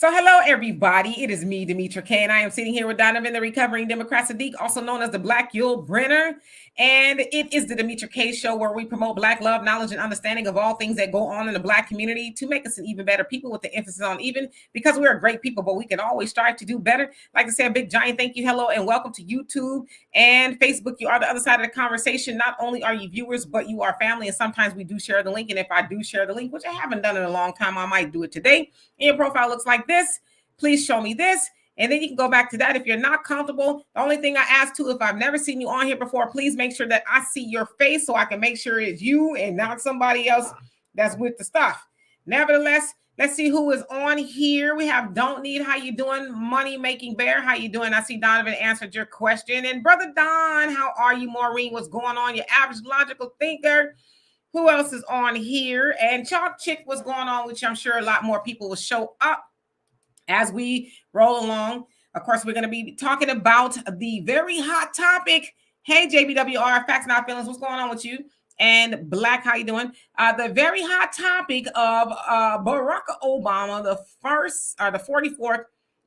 So hello, everybody. It is me, Demetra K, and I am sitting here with Donovan, the recovering Democrat Saadiq, also known as the Black Yul Brenner. And it is the Demetra K Show where we promote Black love, knowledge, and understanding of all things that go on in the Black community to make us an even better people, with the emphasis on even, because we are great people, but we can always strive to do better. Like to say a big giant thank you, hello, and welcome to YouTube and Facebook. You are the other side of the conversation. Not only are you viewers, but you are family, and sometimes we do share the link. And if I do share the link, which I haven't done in a long time, I might do it today. And your profile looks like this. Please show me this. And then you can go back to that. If you're not comfortable, the only thing I ask too, if I've never seen you on here before, please make sure that I see your face so I can make sure it's you and not somebody else that's with the stuff. Nevertheless, let's see who is on here. We have Don't Need. How you doing? Money Making Bear. How you doing? I see Donovan answered your question. And Brother Don, how are you? Maureen, what's going on? Your average logical thinker. Who else is on here? And Chalk Chick, what's going on with you? I'm sure a lot more people will show up as we roll along. Of course, we're going to be talking about the very hot topic. Hey, JBWR, Facts Not Feelings, what's going on with you? And Black, how you doing? The very hot topic of Barack Obama, the 44th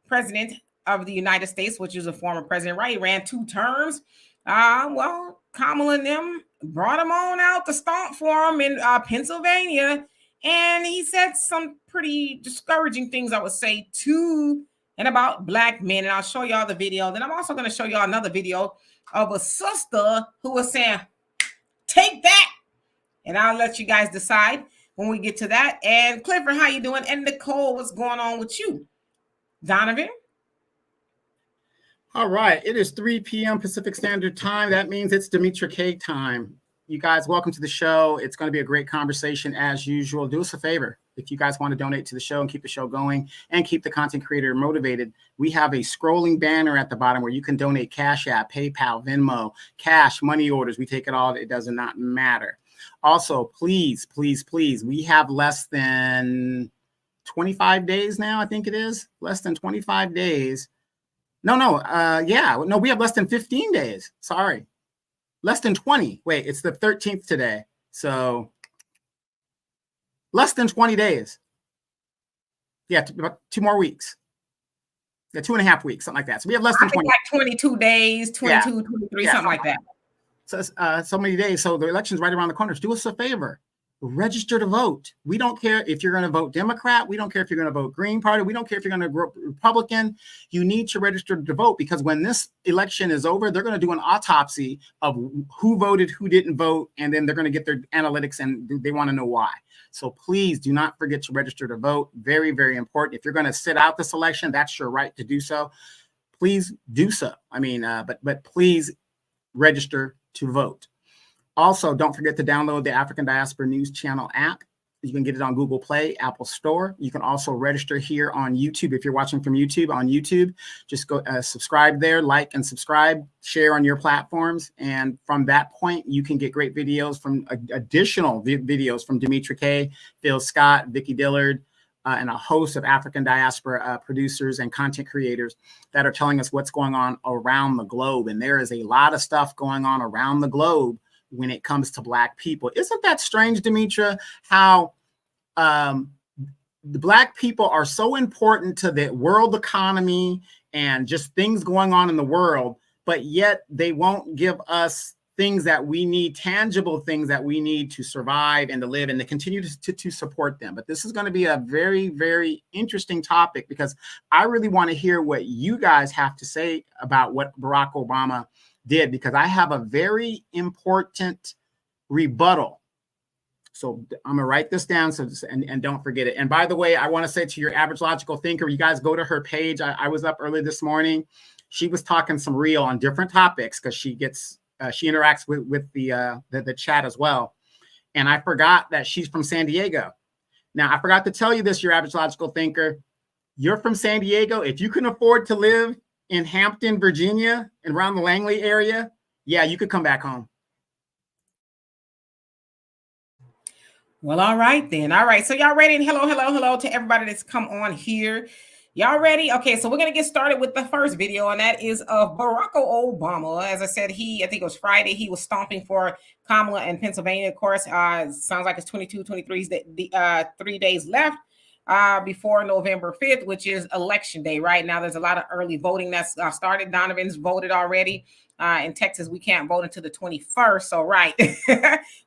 president of the United States, which is a former president, right? He ran 2 terms. Well, Kamala and them brought him on out to stomp for him in Pennsylvania. And he said some pretty discouraging things, I would say, to and about Black men. And I'll show y'all the video. Then I'm also going to show y'all another video of a sister who was saying, take that. And I'll let you guys decide when we get to that. And Clifford, how you doing? And Nicole, what's going on with you? Donovan? All right. It is 3 p.m. Pacific Standard Time. That means it's Demetra K time. You guys, welcome to the show. It's going to be a great conversation as usual. Do us a favor. If you guys want to donate to the show and keep the show going and keep the content creator motivated, we have a scrolling banner at the bottom where you can donate Cash App, PayPal, Venmo, cash, money orders. We take it all. It does not matter. Also, please, please, please, we have less than 25 days now, I think it is. Less than 25 days. No, we have less than 15 days. Sorry. Less than 20. Wait, it's the 13th today. So less than 20 days. Yeah, about 2 more weeks. Yeah, 2.5 weeks, something like that. So we have less than 20. Like 22 days, 22, 23, something like that. So many days. So the election's right around the corner. Do us a favor. Register to vote. We don't care if you're going to vote Democrat. We don't care if you're going to vote Green Party. We don't care if you're going to vote Republican. You need to register to vote, because when this election is over, they're going to do an autopsy of who voted, who didn't vote, and then they're going to get their analytics and they want to know why. So please do not forget to register to vote. Very, very important. If you're going to sit out this election, that's your right to do so. Please do so. I mean, but please register to vote. Also, don't forget to download the African Diaspora News Channel app. You can get it on Google Play, Apple Store. You can also register here on YouTube. If you're watching from YouTube, on YouTube, just go subscribe there, like and subscribe, share on your platforms. And from that point, you can get great videos from additional videos from Demetra K, Phil Scott, Vicki Dillard, and a host of African diaspora producers and content creators that are telling us what's going on around the globe. And there is a lot of stuff going on around the globe when it comes to Black people. Isn't that strange, Demetra, how the Black people are so important to the world economy and just things going on in the world, but yet they won't give us things that we need, tangible things that we need to survive and to live and to continue to support them. But this is going to be a very, very interesting topic, because I really want to hear what you guys have to say about what Barack Obama did, because I have a very important rebuttal. So I'm gonna write this down and don't forget it. And by the way, I want to say to your average logical thinker, you guys go to her page. I was up early this morning. She was talking some real on different topics, because she interacts with the chat as well. And I forgot that she's from San Diego. Now, I forgot to tell you this, your average logical thinker. You're from San Diego. If you can afford to live in Hampton, Virginia, and around the Langley area, yeah, you could come back home. Well, all right then. All right. So y'all ready? And hello to everybody that's come on here. Y'all ready? Okay, so we're going to get started with the first video, and that is of Barack Obama. As I said, I think it was Friday, he was stomping for Kamala in Pennsylvania. Of course, sounds like it's 22, 23, 3 days left. before November 5th, which is election day. Right now, there's a lot of early voting that's started. Donovan's voted already. In Texas, we can't vote until the 21st. So, right,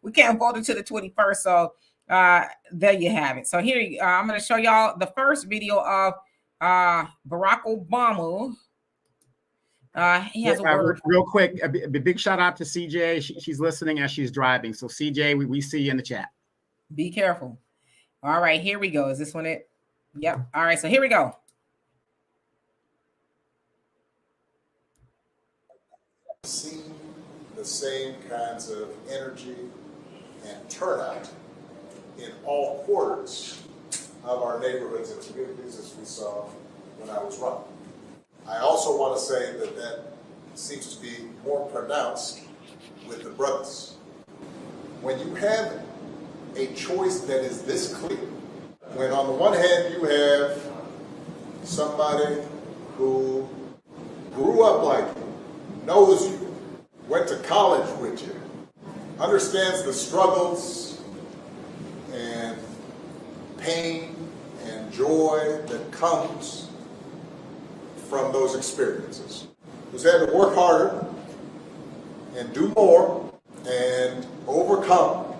we can't vote until the 21st. So, there you have it. So here, I'm going to show y'all the first video of Barack Obama. He has a word. Real quick, a big shout out to CJ. She's listening as she's driving. So CJ, we see you in the chat. Be careful. All right, here we go. Is this one it? Yep. All right, so here we go. See the same kinds of energy and turnout in all quarters of our neighborhoods and communities as we saw when I was running. I also want to say that that seems to be more pronounced with the brothers. When you have a choice that is this clear, when on the one hand you have somebody who grew up like you, knows you, went to college with you, understands the struggles and pain and joy that comes from those experiences, who's had to work harder and do more and overcome,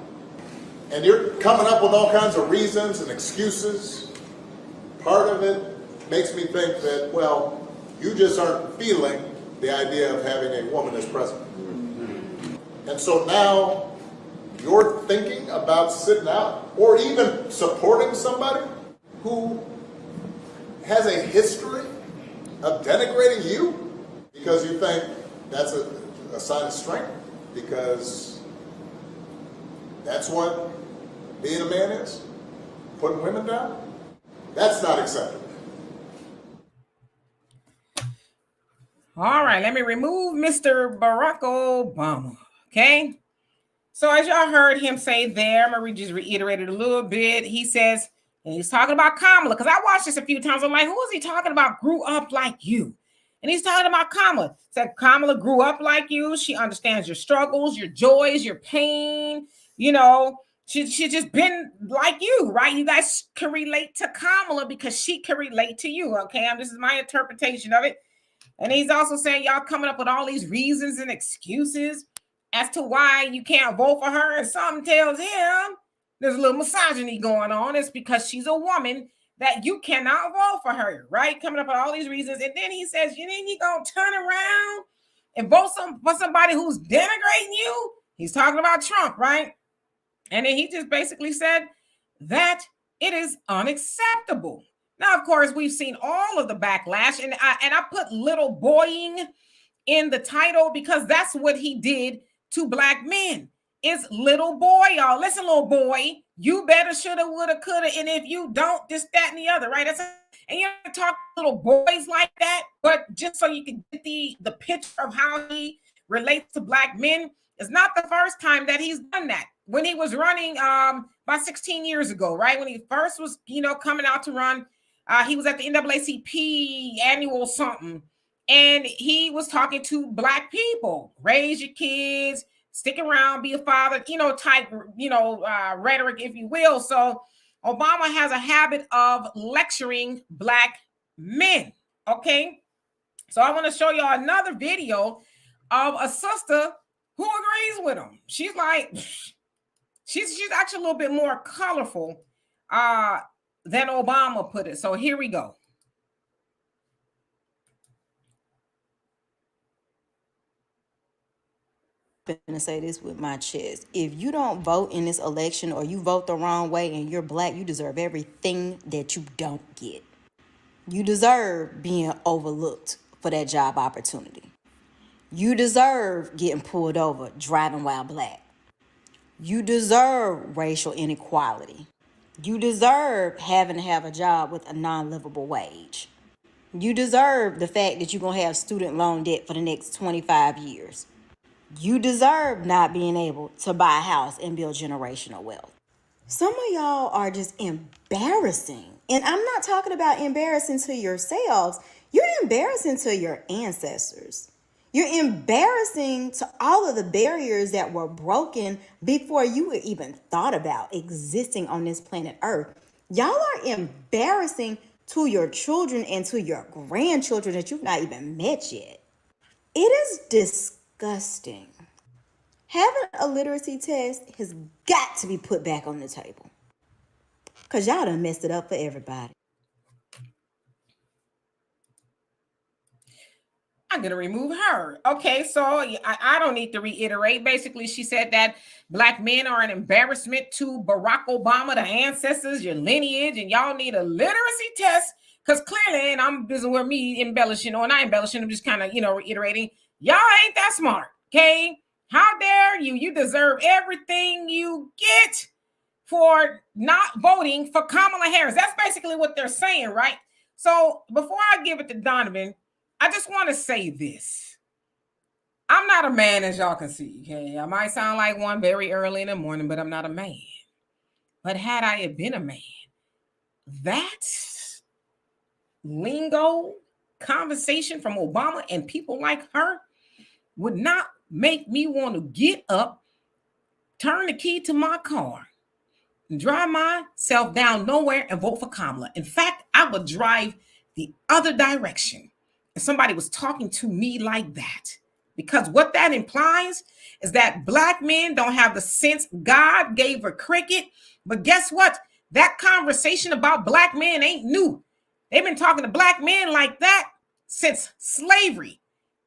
and you're coming up with all kinds of reasons and excuses. Part of it makes me think that, well, you just aren't feeling the idea of having a woman as president. And so now you're thinking about sitting out or even supporting somebody who has a history of denigrating you because you think that's a sign of strength, because that's what being a man is, putting women down. That's not acceptable. All right, let me remove Mr. Barack Obama. Okay. So as y'all heard him say there, Marie just reiterated a little bit. He says, and he's talking about Kamala, because I watched this a few times. I'm like, who is he talking about? Grew up like you. And he's talking about Kamala. Said Kamala grew up like you. She understands your struggles, your joys, your pain. You know, she just been like you, right? You guys can relate to Kamala because she can relate to you. Okay, this is my interpretation of it. And he's also saying y'all coming up with all these reasons and excuses as to why you can't vote for her. And something tells him there's a little misogyny going on. It's because she's a woman that you cannot vote for her, right? Coming up with all these reasons. And then he says, you think you're going to turn around and vote for somebody who's denigrating you? He's talking about Trump, right? And then he just basically said that it is unacceptable. Now, of course, we've seen all of the backlash, and I put little boying in the title because that's what he did to black men. It's little boy, y'all. Listen, little boy, you better, shoulda, woulda, coulda, and if you don't, this, that, and the other, right? And you have to talk to little boys like that, but just so you can get the picture of how he relates to black men. It's not the first time that he's done that. When he was running about 16 years ago, right? When he first was, coming out to run, he was at the NAACP annual something, and he was talking to black people. Raise your kids, stick around, be a father, type, rhetoric, if you will. So Obama has a habit of lecturing black men. Okay. So I want to show y'all another video of a sister who agrees with him. She's like, she's actually a little bit more colorful than Obama put it. So here we go. I'm going to say this with my chest. If you don't vote in this election, or you vote the wrong way and you're black, you deserve everything that you don't get. You deserve being overlooked for that job opportunity. You deserve getting pulled over driving while black. You deserve racial inequality. You deserve having to have a job with a non-livable wage. You deserve the fact that you're going to have student loan debt for the next 25 years. You deserve not being able to buy a house and build generational wealth. Some of y'all are just embarrassing. And I'm not talking about embarrassing to yourselves. You're embarrassing to your ancestors. You're embarrassing to all of the barriers that were broken before you even thought about existing on this planet Earth. Y'all are embarrassing to your children and to your grandchildren that you've not even met yet. It is disgusting. Having a literacy test has got to be put back on the table. Because y'all done messed it up for everybody. I'm going to remove her. Okay, so I don't need to reiterate. Basically, she said that Black men are an embarrassment to Barack Obama, the ancestors, your lineage, and y'all need a literacy test. Because clearly, and I'm busy with me embellishing, or not embellishing, I'm just kind of, reiterating, y'all ain't that smart, okay? How dare you? You deserve everything you get for not voting for Kamala Harris. That's basically what they're saying, right? So before I give it to Donovan, I just want to say this. I'm not a man, as y'all can see. Okay, I might sound like one very early in the morning, but I'm not a man. But had I been a man, that lingo conversation from Obama and people like her would not make me want to get up, turn the key to my car, drive myself down nowhere and vote for Kamala. In fact, I would drive the other direction if somebody was talking to me like that. Because what that implies is that Black men don't have the sense God gave a cricket. But guess what? That conversation about Black men ain't new. They've been talking to Black men like that since slavery.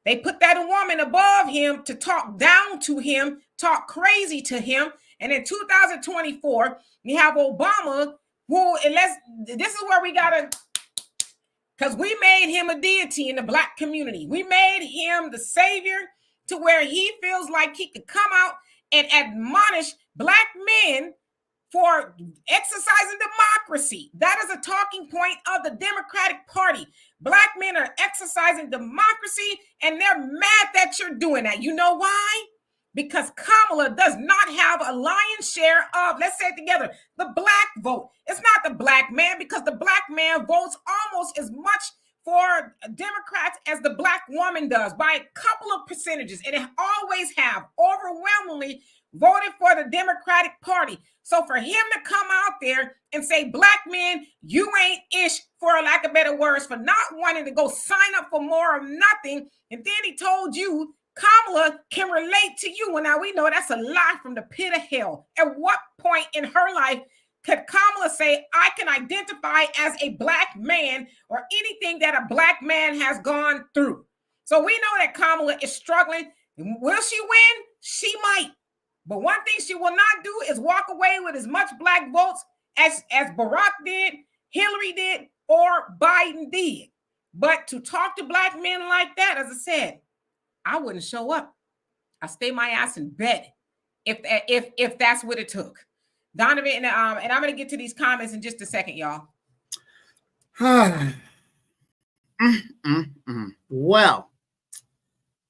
They put that woman above him to talk down to him, talk crazy to him. And in 2024, you have Obama, who, this is where we gotta, because we made him a deity in the Black community. We made him the savior to where he feels like he could come out and admonish Black men for exercising democracy. That is a talking point of the Democratic Party. Black men are exercising democracy, and they're mad that you're doing that. You know why? Because Kamala does not have a lion's share of, let's say it together, the Black vote. It's not the Black man, because the Black man votes almost as much for Democrats as the Black woman does by a couple of percentages. And it always have overwhelmingly voted for the Democratic Party. So for him to come out there and say, Black men, you ain't ish, for a lack of better words, for not wanting to go sign up for more of nothing. And then he told you Kamala can relate to you. Well, now we know that's a lie from the pit of hell. At what point in her life could Kamala say, I can identify as a Black man or anything that a Black man has gone through? So we know that Kamala is struggling. Will she win? She might. But one thing she will not do is walk away with as much Black votes as Barack did, Hillary did, or Biden did. But to talk to Black men like that, as I said, I wouldn't show up. I stay my ass in bed if that's what it took. Donovan, and I'm going to get to these comments in just a second, y'all. Well,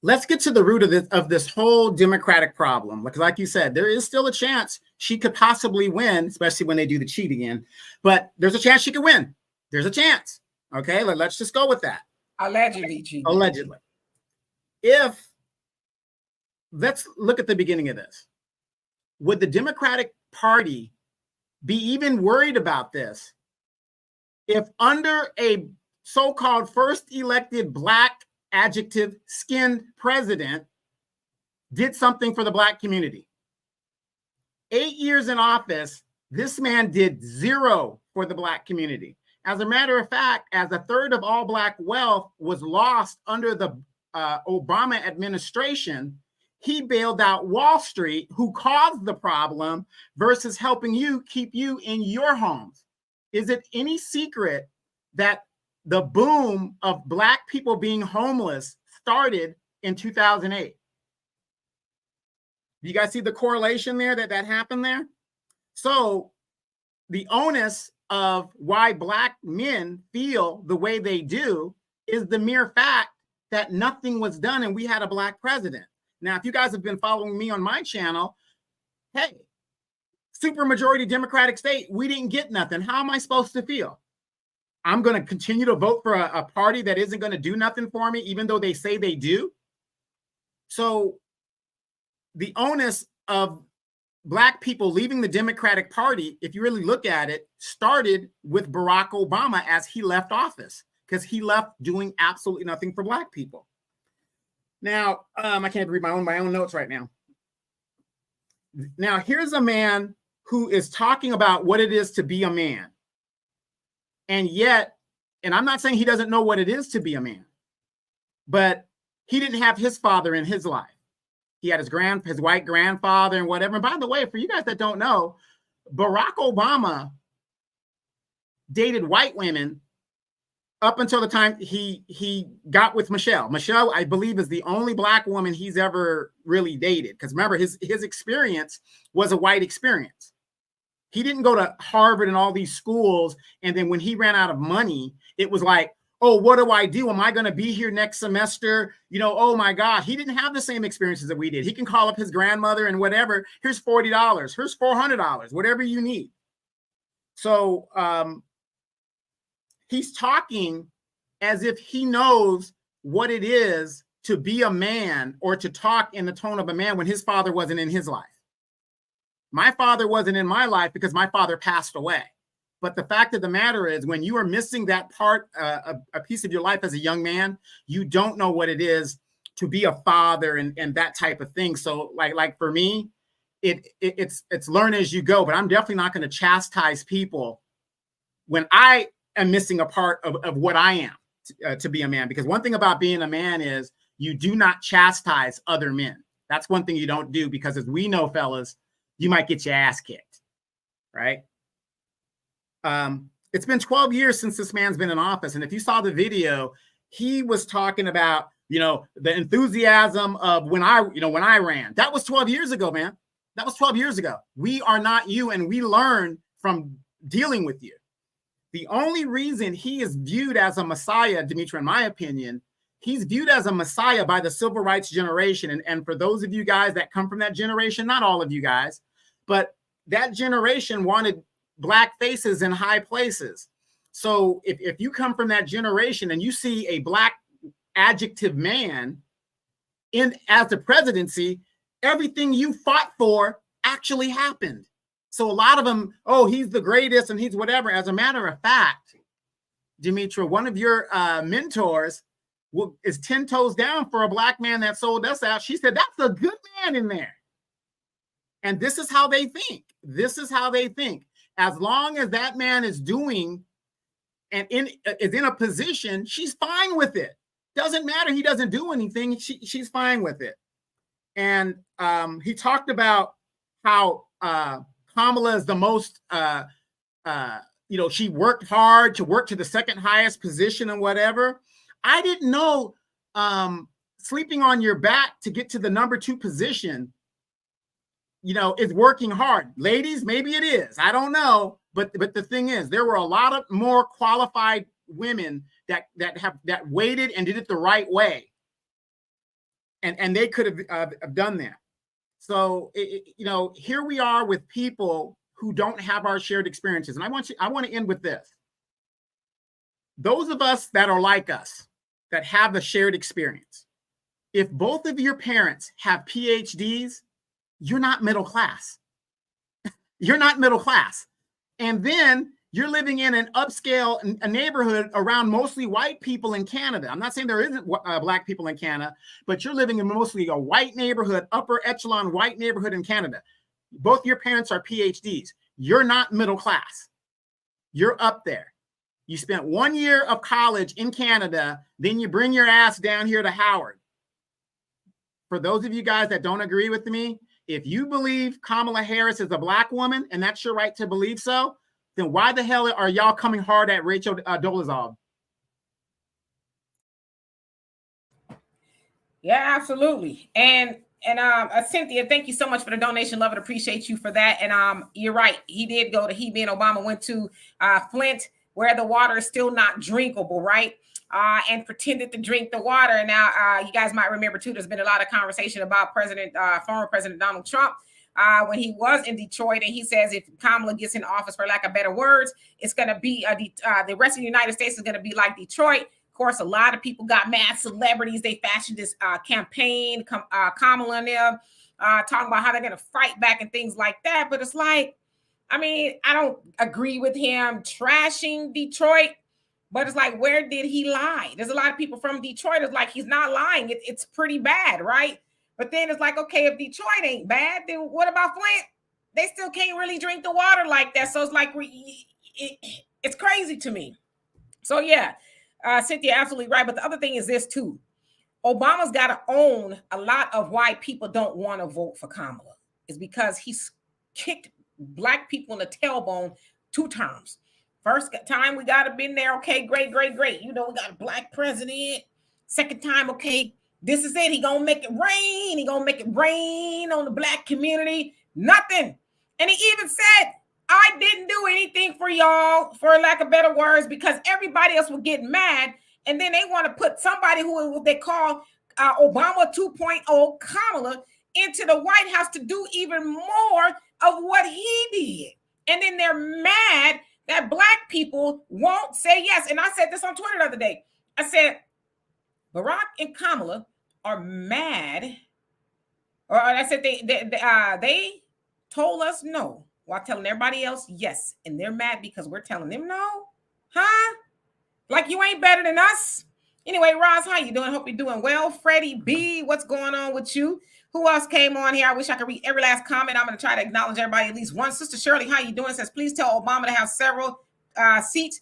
let's get to the root of this whole Democratic problem. Because like you said, there is still a chance she could possibly win, especially when they do the cheat again. But there's a chance she could win. There's a chance. Okay, let's just go with that. Allegedly, G. Allegedly. Let's look at the beginning of this. Would the Democratic Party be even worried about this if under a so-called first elected Black adjective skinned president did something for the Black community? 8 years in office, this man did zero for the Black community. As a matter of fact, as a third of all Black wealth was lost under the Obama administration, he bailed out Wall Street, who caused the problem, versus helping you keep you in your homes. Is it any secret that the boom of Black people being homeless started in 2008? You guys see the correlation there that happened there? So the onus of why Black men feel the way they do is the mere fact that nothing was done and we had a Black president. Now, if you guys have been following me on my channel, hey, supermajority Democratic state, we didn't get nothing. How am I supposed to feel? I'm going to continue to vote for a party that isn't going to do nothing for me, even though they say they do. So the onus of Black people leaving the Democratic Party, if you really look at it, started with Barack Obama as he left office, because he left doing absolutely nothing for Black people. Now, I can't read my own notes right now. Now, here's a man who is talking about what it is to be a man. And yet, and I'm not saying he doesn't know what it is to be a man, but he didn't have his father in his life. He had his white grandfather and whatever. And by the way, for you guys that don't know, Barack Obama dated white women up until the time he got with Michelle. Michelle, I believe, is the only Black woman he's ever really dated. Because remember, his experience was a white experience. He didn't go to Harvard and all these schools. And then when he ran out of money, it was like, oh, what do I do? Am I going to be here next semester? You know, oh my God, he didn't have the same experiences that we did. He can call up his grandmother and whatever. Here's $40. Here's $400, whatever you need. So he's talking as if he knows what it is to be a man or to talk in the tone of a man when his father wasn't in his life. My father wasn't in my life because my father passed away. But the fact of the matter is, when you are missing that part, a piece of your life as a young man, you don't know what it is to be a father and that type of thing. So like for me, it's learn as you go, but I'm definitely not going to chastise people when I am missing a part of what I am to be a man. Because one thing about being a man is you do not chastise other men. That's one thing you don't do, because as we know, fellas, you might get your ass kicked, right? It's been 12 years since this man's been in office. And if you saw the video, he was talking about, you know, the enthusiasm of when I ran. That was 12 years ago, man. That was 12 years ago. We are not you, and we learn from dealing with you. The only reason he is viewed as a messiah, Demetra, in my opinion, he's viewed as a messiah by the civil rights generation. And for those of you guys that come from that generation, not all of you guys, but that generation wanted Black faces in high places. So if you come from that generation and you see a Black adjective man as the presidency, everything you fought for actually happened. So a lot of them, oh, he's the greatest and he's whatever. As a matter of fact, Demetra, one of your mentors is 10 toes down for a Black man that sold us out. She said, that's a good man in there. And this is how they think. This is how they think. As long as that man is doing and is in a position, she's fine with it. Doesn't matter. He doesn't do anything. She's fine with it. And he talked about how Kamala is the most, she worked hard to work to the second highest position and whatever. I didn't know sleeping on your back to get to the number 2 position, is working hard. Ladies, maybe it is. I don't know. But the thing is, there were a lot of more qualified women that waited and did it the right way. And they could have done that. So, here we are with people who don't have our shared experiences. And I want to end with this. Those of us that are like us, that have a shared experience, if both of your parents have PhDs, you're not middle class. You're not middle class. And then you're living in an upscale neighborhood around mostly white people in Canada. I'm not saying there isn't Black people in Canada, but you're living in mostly a white neighborhood, upper echelon white neighborhood in Canada. Both your parents are PhDs. You're not middle class. You're up there. You spent 1 year of college in Canada, then you bring your ass down here to Howard. For those of you guys that don't agree with me, if you believe Kamala Harris is a Black woman, and that's your right to believe so, then why the hell are y'all coming hard at Rachel Dolezal? Yeah, absolutely. And Cynthia, thank you so much for the donation. Love and appreciate you for that. And you're right. He being Obama went to Flint, where the water is still not drinkable, right? And pretended to drink the water. Now, you guys might remember too, there's been a lot of conversation about former President Donald Trump when he was in Detroit, and he says if Kamala gets in office, for lack of better words, it's going to be the rest of the United States is going to be like Detroit. Of course, a lot of people got mad. Celebrities, they fashioned this campaign, Kamala and them. talking about how they're going to fight back and things like that. But it's like, I mean, I don't agree with him trashing Detroit, but it's like, where did he lie? There's a lot of people from Detroit. It's like, he's not lying. It's pretty bad, right? But then it's like, okay, if Detroit ain't bad, then what about Flint? They still can't really drink the water like that. So it's like, it's crazy to me. So yeah, Cynthia, absolutely right. But the other thing is this too. Obama's got to own a lot of why people don't want to vote for Kamala. Is because he's kicked Black people in the tailbone 2 terms. First time we got to been there. Okay, great. You know, we got a Black president. Second time, okay, this is it. He gonna make it rain. He gonna make it rain on the Black community. Nothing. And he even said, I didn't do anything for y'all, for lack of better words, because everybody else would get mad. And then they want to put somebody who they call Obama 2.0 Kamala into the White House to do even more of what he did. And then they're mad that Black people won't say yes. And I said this on Twitter the other day. I said, Barack and Kamala are mad. Or I said they told us no while telling everybody else yes. And they're mad because we're telling them no? Huh? Like you ain't better than us. Anyway, Roz, how you doing? Hope you're doing well. Freddie B, what's going on with you? Who else came on here? I wish I could read every last comment. I'm going to try to acknowledge everybody at least once. Sister Shirley, how you doing? Says, please tell Obama to have several seats.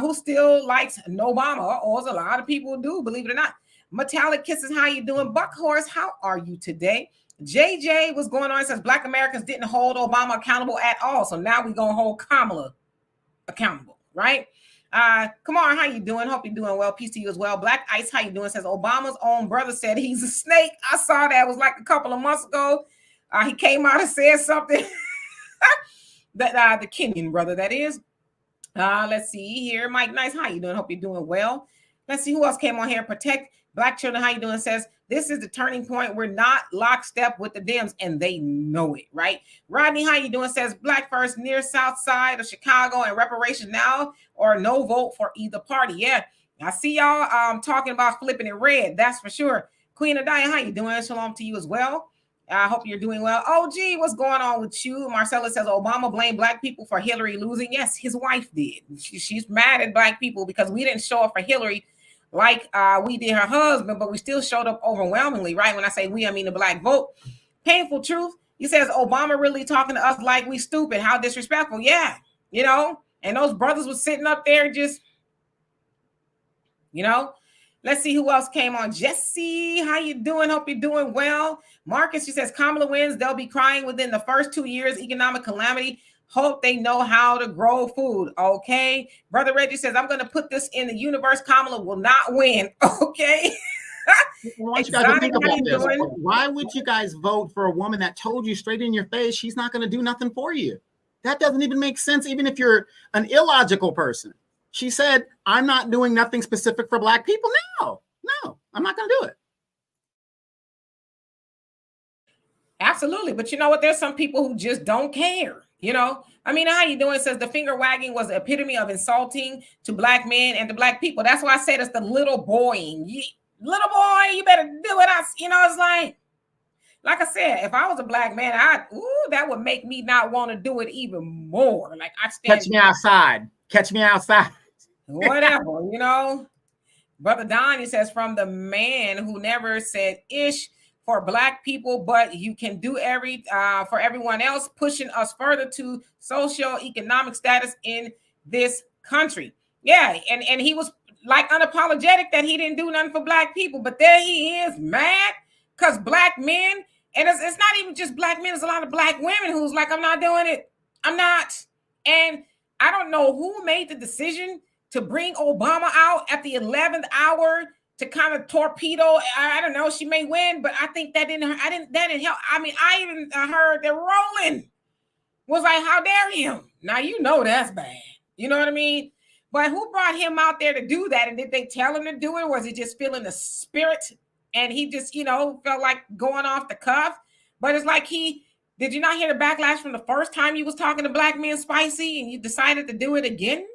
Who still likes no Obama? Or a lot of people do, believe it or not. Metallic Kisses, how you doing? Buckhorse, how are you today? JJ, what's going on? It says Black Americans didn't hold Obama accountable at all. So now we're going to hold Kamala accountable, right? Come on, how you doing? Hope you're doing well. Peace to you as well. Black Ice, how you doing? Says Obama's own brother said he's a snake. I saw that. It was like a couple of months ago. He came out and said something. That the Kenyan brother, that is. Let's see here. Mike Nice, how you doing? Hope you're doing well. Let's see who else came on here. Protect Black children, how you doing? Says this is the turning point. We're not lockstep with the Dems, and they know it, right? Rodney, how you doing? Says Black first near South Side of Chicago and reparations now, or no vote for either party. Yeah, I see y'all talking about flipping it red. That's for sure. Queen Adaya, how you doing? Shalom to you as well. I hope you're doing well. Oh, gee, what's going on with you? Marcella says Obama blamed Black people for Hillary losing. Yes, his wife did. She's mad at Black people because we didn't show up for Hillary like we did her husband, but we still showed up overwhelmingly, right? When I say we, I mean the Black vote. Painful truth. He says Obama really talking to us like we stupid. How disrespectful. Yeah, you know, and those brothers was sitting up there just, you know. Let's see who else came on. Jesse, how you doing? Hope you're doing well. Marcus, she says Kamala wins. They'll be crying within the first 2 years. Economic calamity. Hope they know how to grow food. Okay. Brother Reggie says, I'm going to put this in the universe. Kamala will not win. Okay. I want you guys to think about this. Why would you guys vote for a woman that told you straight in your face she's not going to do nothing for you? That doesn't even make sense, even if you're an illogical person. She said, I'm not doing nothing specific for Black people. No, I'm not going to do it. Absolutely. But you know what? There's some people who just don't care. You know, I mean, how you doing? It says the finger wagging was the epitome of insulting to Black men and to Black people. That's why I said it's the little boying. Little boy, you better do what you know, it's like I said, if I was a Black man, that would make me not want to do it even more. Like I stand. Catch me outside. Catch me outside. Whatever, you know. Brother Don, he says, from the man who never said ish for Black people, but you can do for everyone else, pushing us further to socioeconomic status in this country. Yeah, and he was like unapologetic that he didn't do nothing for Black people, but there he is mad because Black men, and it's not even just Black men, there's a lot of Black women who's like, I'm not doing it. I'm not. And I don't know who made the decision to bring Obama out at the 11th hour to kind of torpedo. I don't know. She may win, but I think that didn't help. I mean, I even heard that Roland was like, how dare him? Now, you know, that's bad. You know what I mean? But who brought him out there to do that? And did they tell him to do it? Or was he just feeling the spirit? And he just, you know, felt like going off the cuff. But it's like did you not hear the backlash from the first time you was talking to Black men spicy and you decided to do it again?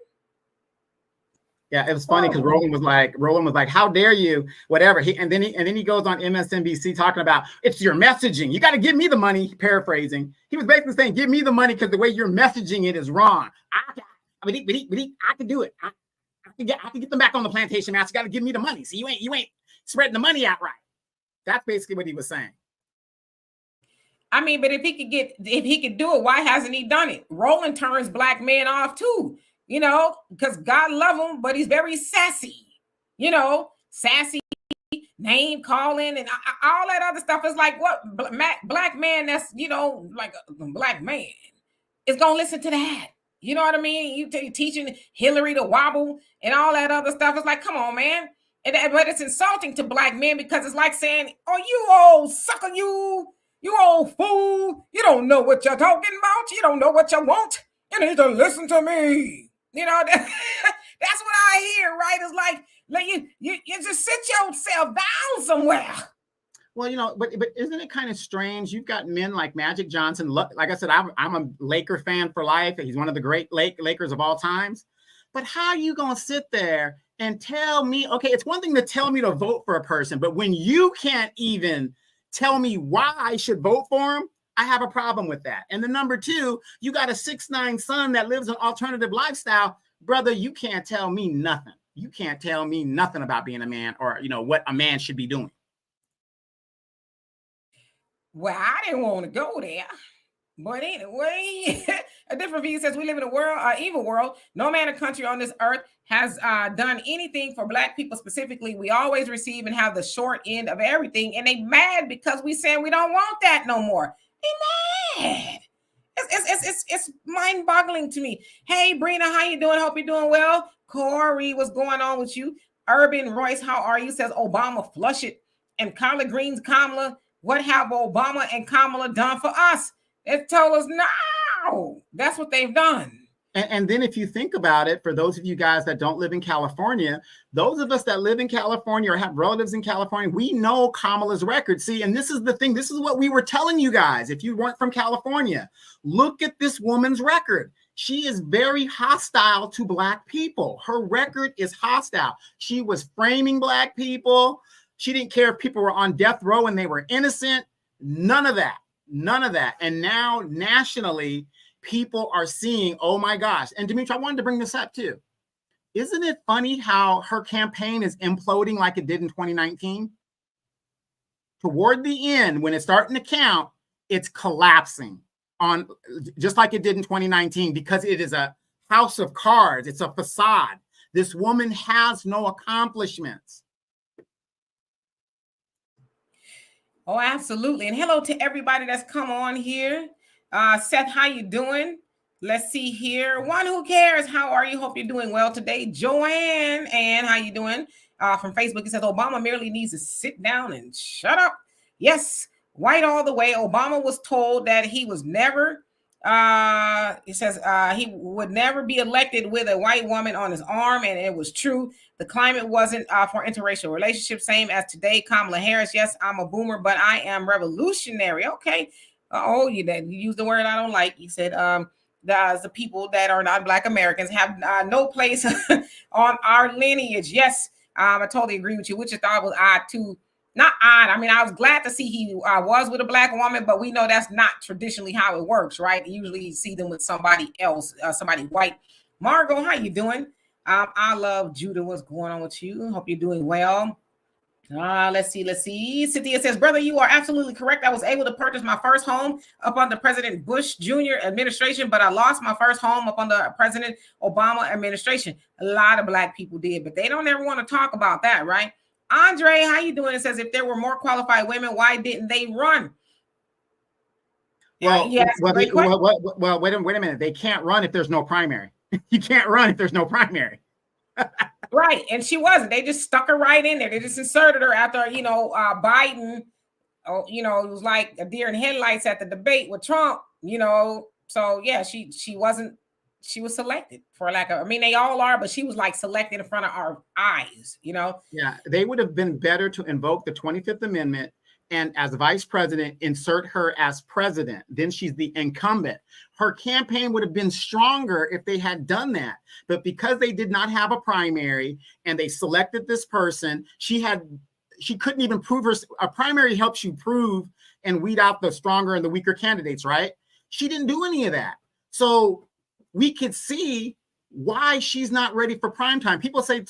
Yeah, it was funny because Roland was like, "How dare you?" Whatever. And then he goes on MSNBC talking about it's your messaging. You got to give me the money. Paraphrasing, he was basically saying, "Give me the money because the way you're messaging it is wrong." I can do it. I can get them back on the plantation, man. You got to give me the money. So you ain't spreading the money out right. That's basically what he was saying. I mean, but if he could do it, why hasn't he done it? Roland turns black men off too, you know, because God love him, but he's very sassy, you know, sassy, name calling and all that other stuff. Is like what black man that's, you know, like a black man is gonna listen to that. You know what I mean? You teaching Hillary to wobble and all that other stuff. It's like, come on, man. But it's insulting to black men because it's like saying, "Oh, you old sucker, you old fool. You don't know what you're talking about. You don't know what you want. You need to listen to me." You know, that's what I hear, right? It's like you just sit yourself down somewhere. Well, you know, but isn't it kind of strange? You've got men like Magic Johnson. Like I said, I'm a Laker fan for life. He's one of the great Lakers of all times. But how are you going to sit there and tell me, okay, it's one thing to tell me to vote for a person, but when you can't even tell me why I should vote for him, I have a problem with that. And then number two, you got a 6'9" son that lives an alternative lifestyle. Brother, you can't tell me nothing. You can't tell me nothing about being a man or, you know, what a man should be doing. Well, I didn't want to go there. But anyway, a different view says we live in a world, evil world. No man or country on this earth has done anything for black people specifically. We always receive and have the short end of everything. And they mad because we saying we don't want that no more. They mad. It's mind-boggling to me. Hey, Brina, how you doing? Hope you're doing well. Corey, what's going on with you? Urban Royce, how are you? Says Obama, flush it. And Collard Greens, Kamala, what have Obama and Kamala done for us? It told us no. That's what they've done. And then if you think about it, for those of you guys that don't live in California, those of us that live in California or have relatives in California, we know Kamala's record. See, and this is the thing. This is what we were telling you guys. If you weren't from California, look at this woman's record. She is very hostile to black people. Her record is hostile. She was framing black people. She didn't care if people were on death row and they were innocent. None of that. None of that. And now nationally, people are seeing, oh my gosh. And Dimitri, I wanted to bring this up too. Isn't it funny how her campaign is imploding like it did in 2019? Toward the end, when it's starting to count, it's collapsing on just like it did in 2019 because it is a house of cards. It's a facade. This woman has no accomplishments. Oh, absolutely. And hello to everybody that's come on here. Seth, how you doing? Let's see here. One who cares. How are you? Hope you're doing well today. Joanne, and how you doing? From Facebook, it says Obama merely needs to sit down and shut up. Yes, white all the way. Obama was told that he was never, it says he would never be elected with a white woman on his arm, and it was true. The climate wasn't for interracial relationships, same as today. Kamala Harris, yes, I'm a boomer, but I am revolutionary. Okay. You used the word I don't like. You said the people that are not Black Americans have no place on our lineage. Yes, I totally agree with you, which I thought was odd too. Not odd. I mean, I was glad to see he was with a Black woman, but we know that's not traditionally how it works, right? Usually you see them with somebody else, somebody white. Margot, how you doing? I love Judah. What's going on with you? Hope you're doing well. Let's see. Cynthia says, brother, you are absolutely correct. I was able to purchase my first home up under President Bush Jr. administration, but I lost my first home up under President Obama administration. A lot of Black people did, but they don't ever want to talk about that, right? Andre, how you doing? It says, if there were more qualified women, why didn't they run? Well, wait a minute. They can't run if there's no primary. You can't run if there's no primary. Right. And she wasn't. They just stuck her right in there. They just inserted her after, Biden, it was like a deer in headlights at the debate with Trump, So, yeah, she was selected for they all are, but she was like selected in front of our eyes, Yeah, they would have been better to invoke the 25th Amendment and as vice president, insert her as president. Then she's the incumbent. Her campaign would have been stronger if they had done that. But because they did not have a primary and they selected this person, she couldn't even prove her. A primary helps you prove and weed out the stronger and the weaker candidates, right? She didn't do any of that. So we could see why she's not ready for prime time. People say,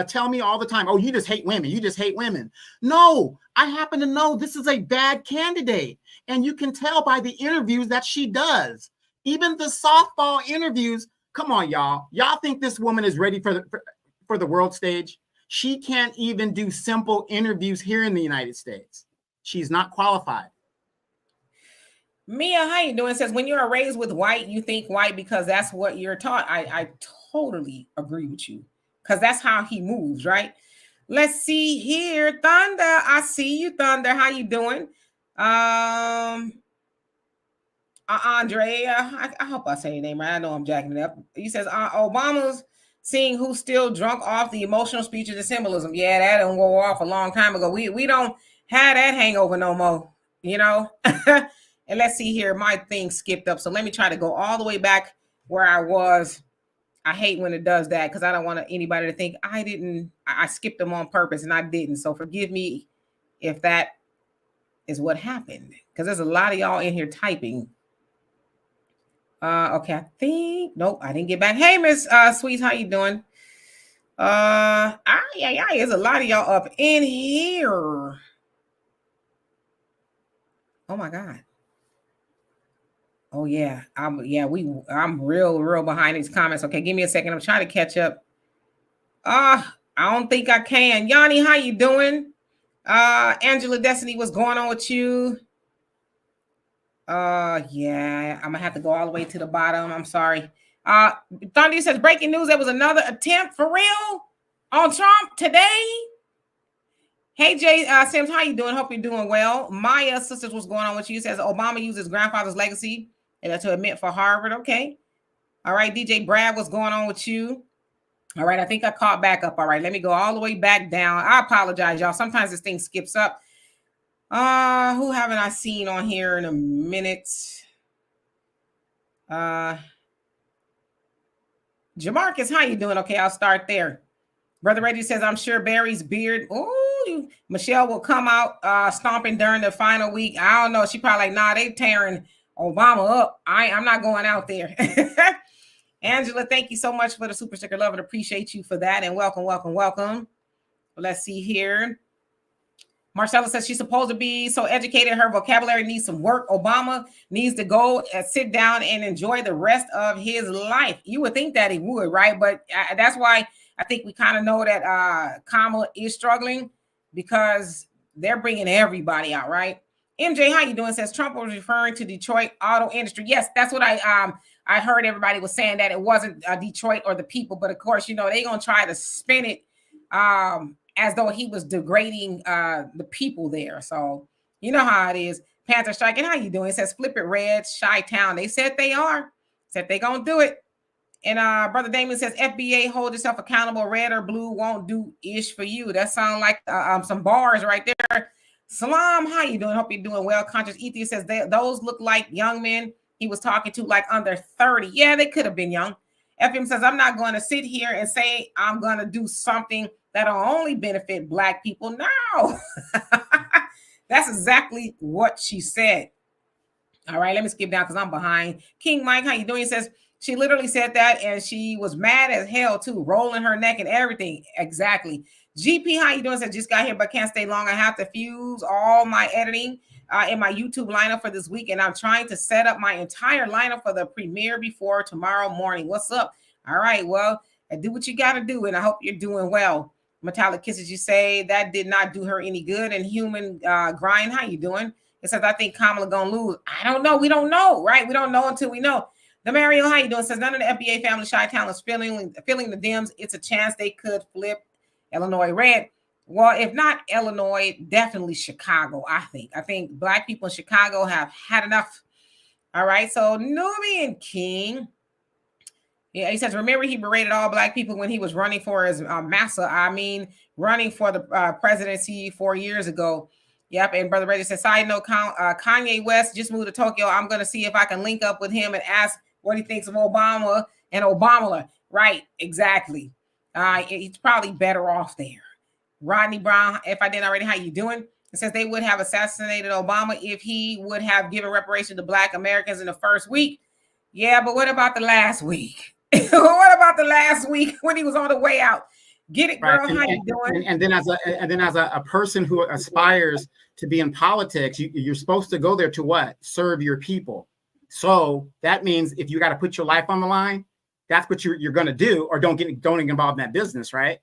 tell me all the time, oh, you just hate women. You just hate women. No, I happen to know this is a bad candidate. And you can tell by the interviews that she does. Even the softball interviews. Come on, y'all. Y'all think this woman is ready for the world stage? She can't even do simple interviews here in the United States. She's not qualified. Mia, how you doing? Says, when you're raised with white, you think white because that's what you're taught. I totally agree with you because that's how he moves, right? Let's see here. Thunder, I see you, Thunder. How you doing? Andrea, I hope I say your name right. I know I'm jacking it up. He says, Obama's seeing who's still drunk off the emotional speeches and symbolism. Yeah, that didn't go off a long time ago. We don't have that hangover no more, you know? And let's see here. My thing skipped up. So let me try to go all the way back where I was. I hate when it does that because I don't want anybody to think I skipped them on purpose, and I didn't. So forgive me if that is what happened because there's a lot of y'all in here typing. Okay, I think, nope, I didn't get back. Hey, Miss Sweets, how you doing? There's a lot of y'all up in here. Oh my God. Oh yeah, I'm real behind these comments. Okay, give me a second. I'm trying to catch up. I don't think I can. Yanni, how you doing? Angela Destiny, what's going on with you? Yeah, I'm gonna have to go all the way to the bottom. I'm sorry. Thunder says, breaking news, there was another attempt for real on Trump today. Hey, Jay Sims, how you doing? Hope you're doing well. Maya Sisters, what's going on with you? Says Obama used his grandfather's legacy to admit for Harvard. Okay. All right, DJ Brad, what's going on with you? All right, I think I caught back up. All right, let me go all the way back down. I apologize, y'all. Sometimes this thing skips up. Who haven't I seen on here in a minute? Jamarcus, how you doing? Okay, I'll start there. Brother Reggie says, I'm sure Barry's beard. Oh, Michelle will come out stomping during the final week. I don't know. She probably like, nah, they tearing Obama up. I'm not going out there. Angela, thank you so much for the super sticker. Love and appreciate you for that. And welcome. Let's see here. Marcella says she's supposed to be so educated. Her vocabulary needs some work. Obama needs to go and sit down and enjoy the rest of his life. You would think that he would, right? But that's why I think we kind of know that Kamala is struggling because they're bringing everybody out, right? MJ, how you doing? Says Trump was referring to Detroit auto industry. Yes, that's what I heard. Everybody was saying that it wasn't Detroit or the people, but of course, you know, they're gonna try to spin it as though he was degrading the people there. So you know how it is. Panther Striking, how you doing? It says flip it red, Chi-Town. They said they are. Said they gonna do it. And Brother Damon says FBA, hold yourself accountable. Red or blue won't do ish for you. That sounds like some bars right there. Salam, how you doing? Hope you're doing well. Conscious Atheist says those look like young men he was talking to, like under 30. Yeah, they could have been young. FM says, I'm not going to sit here and say I'm going to do something that'll only benefit Black people. No, that's exactly what she said. All right, let me skip down because I'm behind. King Mike, how you doing? He says, she literally said that and she was mad as hell too, rolling her neck and everything. Exactly. GP, how you doing? Said, just got here but can't stay long. I have to fuse all my editing in my YouTube lineup for this week, and I'm trying to set up my entire lineup for the premiere before tomorrow morning. What's up? All right, well, do what you got to do, and I hope you're doing well. Metallic Kisses, you say that did not do her any good. And Human Grind, how you doing? It says, I think Kamala gonna lose. I don't know. We don't know, right? We don't know until we know. The Mario, how you doing? Says, none of the FBA family Chi-Town is feeling the Dems. It's a chance they could flip Illinois red. Well, if not Illinois, definitely Chicago, I think. I think Black people in Chicago have had enough. All right, so Nubian King. Yeah, he says, remember he berated all Black people when he was running for his massa. I mean, running for the presidency 4 years ago. Yep. And Brother Reggie says, side note, Kanye West just moved to Tokyo. I'm going to see if I can link up with him and ask what he thinks of Obama and Obama. Right. Exactly. He's probably better off there. Rodney Brown, if I didn't already, how you doing? It says they would have assassinated Obama if he would have given reparation to Black Americans in the first week. Yeah, but what about the last week? What about the last week when he was on the way out? Get it, girl. Right. How you doing? And then as a person who aspires to be in politics, you're supposed to go there to what? Serve your people. So that means if you got to put your life on the line, that's what you're going to do, or don't get involved in that business, right?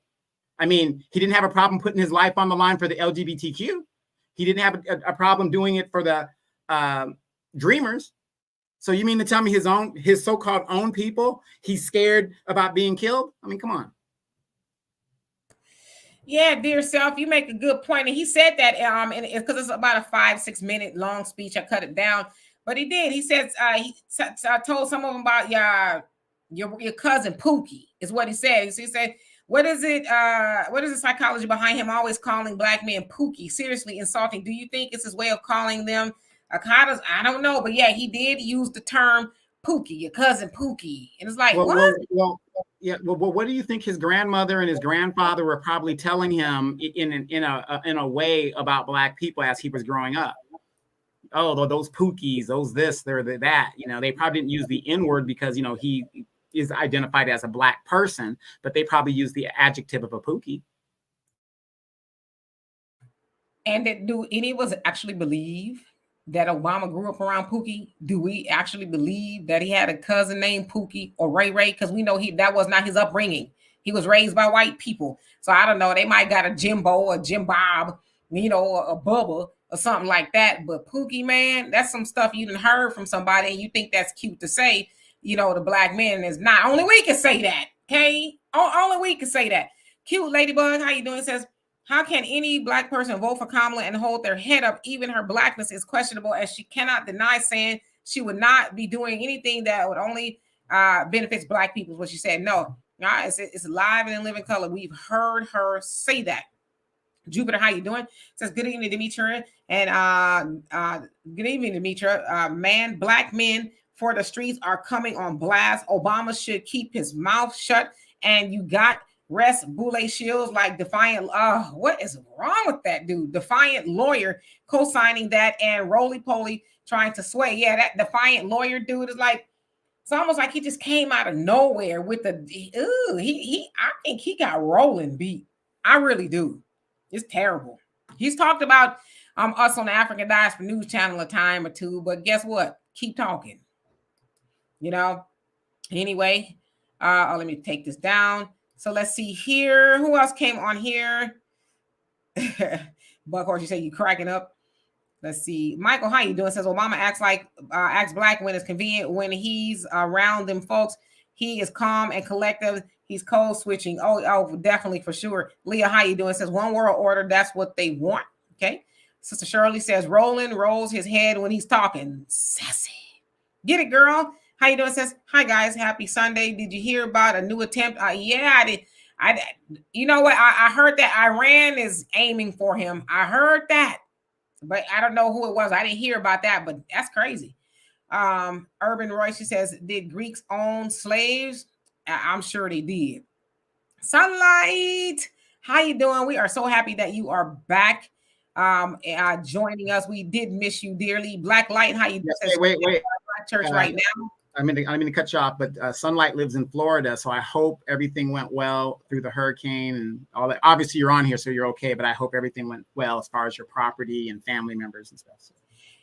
I mean, he didn't have a problem putting his life on the line for the LGBTQ. He didn't have a problem doing it for the Dreamers. So you mean to tell me his so-called own people, he's scared about being killed? I mean, come on. Yeah, dear self, you make a good point. And he said that and because it's about a 5-6 minute long speech. I cut it down, but he did. He said he told some of them about your cousin Pookie is what he said. So he said, what is it? What is the psychology behind him always calling Black men Pookie? Seriously insulting. Do you think it's his way of calling them? I don't know, but yeah, he did use the term Pookie, your cousin Pookie, and it's like, what? Well, what do you think his grandmother and his grandfather were probably telling him in a way about Black people as he was growing up? Oh, those Pookies, those this, they're that. You know, they probably didn't use the N word because he is identified as a Black person, but they probably use the adjective of a Pookie. And do any of us actually believe that Obama grew up around Pookie? Do we actually believe that he had a cousin named Pookie or Ray Ray? Because we know that was not his upbringing. He was raised by white people. So I don't know. They might got a Jimbo or Jim Bob, or a Bubba or something like that. But Pookie, man, that's some stuff you done heard from somebody and you think that's cute to say, the Black man is not. Only we can say that, okay? Only we can say that. Cute Ladybug, how you doing? It says, how can any Black person vote for Kamala and hold their head up? Even her Blackness is questionable, as she cannot deny saying she would not be doing anything that would only benefits Black people, is what she said. No, it's alive and in living color. We've heard her say that. Jupiter, how you doing? It says, good evening, Demetria. And good evening, Demetria. Black men for the streets are coming on blast. Obama should keep his mouth shut. And you got Rest Boule Shields like Defiant. What is wrong with that dude? Defiant Lawyer co-signing that, and Roly Poly trying to sway. Yeah, that Defiant Lawyer dude is like, it's almost like he just came out of nowhere with I think he got rolling beat. I really do. It's terrible. He's talked about us on the African Diaspora News Channel a time or two, but guess what? Keep talking. Anyway, let me take this down. So let's see here. Who else came on here? Buckhorse, you say you cracking up. Let's see. Michael, how you doing? Says Obama acts Black when it's convenient. When he's around them folks, he is calm and collective. He's code switching. Oh, definitely for sure. Leah, how you doing? Says one world order. That's what they want. Okay. Sister Shirley says Roland rolls his head when he's talking. Sassy. Get it, girl. How you doing? Says, hi guys, happy Sunday. Did you hear about a new attempt? Yeah, I did. You know what? I heard that Iran is aiming for him. I heard that, but I don't know who it was. I didn't hear about that, but that's crazy. Urban Roy, she says, did Greeks own slaves? I'm sure they did. Sunlight, how you doing? We are so happy that you are back joining us. We did miss you dearly. Black Light, how you doing? Yes, wait. Church right now. I mean to cut you off, but Sunlight lives in Florida, so I hope everything went well through the hurricane and all that. Obviously, you're on here, so you're okay, but I hope everything went well as far as your property and family members and stuff.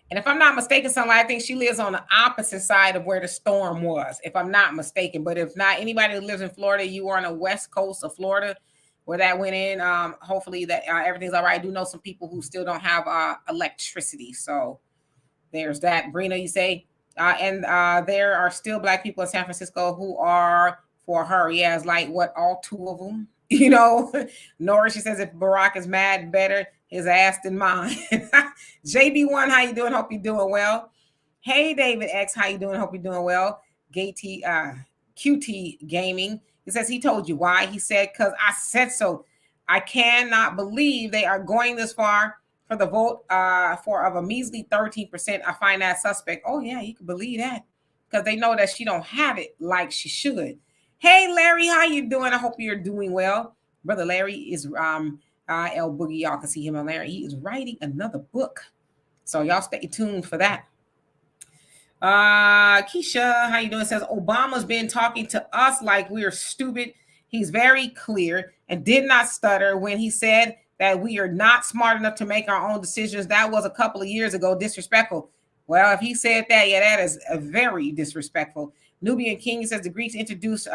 And if I'm not mistaken, Sunlight, I think she lives on the opposite side of where the storm was, if I'm not mistaken. But if not, anybody who lives in Florida, you are on the west coast of Florida where that went in. Hopefully that everything's all right. I do know some people who still don't have electricity, so there's that. Brina, you say? And there are still Black people in San Francisco who are for her. Yeah, it's like, what, all two of them? Nora, she says, if Barack is mad, better his ass than mine. JB1, how you doing? Hope you're doing well. Hey, David X, how you doing? Hope you're doing well. QT Gaming. He says he told you why. He said, because I said so. I cannot believe they are going this far for the vote for of a measly 13%. I find that suspect. Oh yeah, you can believe that, because they know that she don't have it like she should. Hey Larry, how you doing? I hope you're doing well. Brother Larry is El Boogie. Y'all can see him on there. He is writing another book, so y'all stay tuned for that. Keisha, how you doing? Says Obama's been talking to us like we're stupid. He's very clear and did not stutter when he said that we are not smart enough to make our own decisions. That was a couple of years ago. Disrespectful. Well, if he said that, yeah, that is a very disrespectful. Nubian King says the Greeks introduced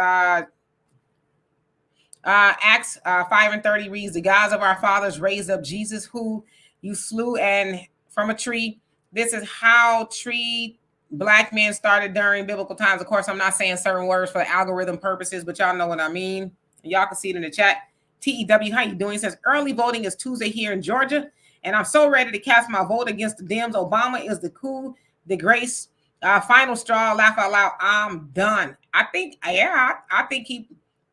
Acts 5:30 reads, the gods of our fathers raised up Jesus, who you slew and from a tree. This is how tree black men started during biblical times. Of course, I'm not saying certain words for algorithm purposes, but y'all know what I mean. Y'all can see it in the chat. TEW, how you doing? It says early voting is Tuesday here in Georgia, and I'm so ready to cast my vote against the Dems. Obama is the coup de grace, final straw. Laugh out loud. I'm done. I think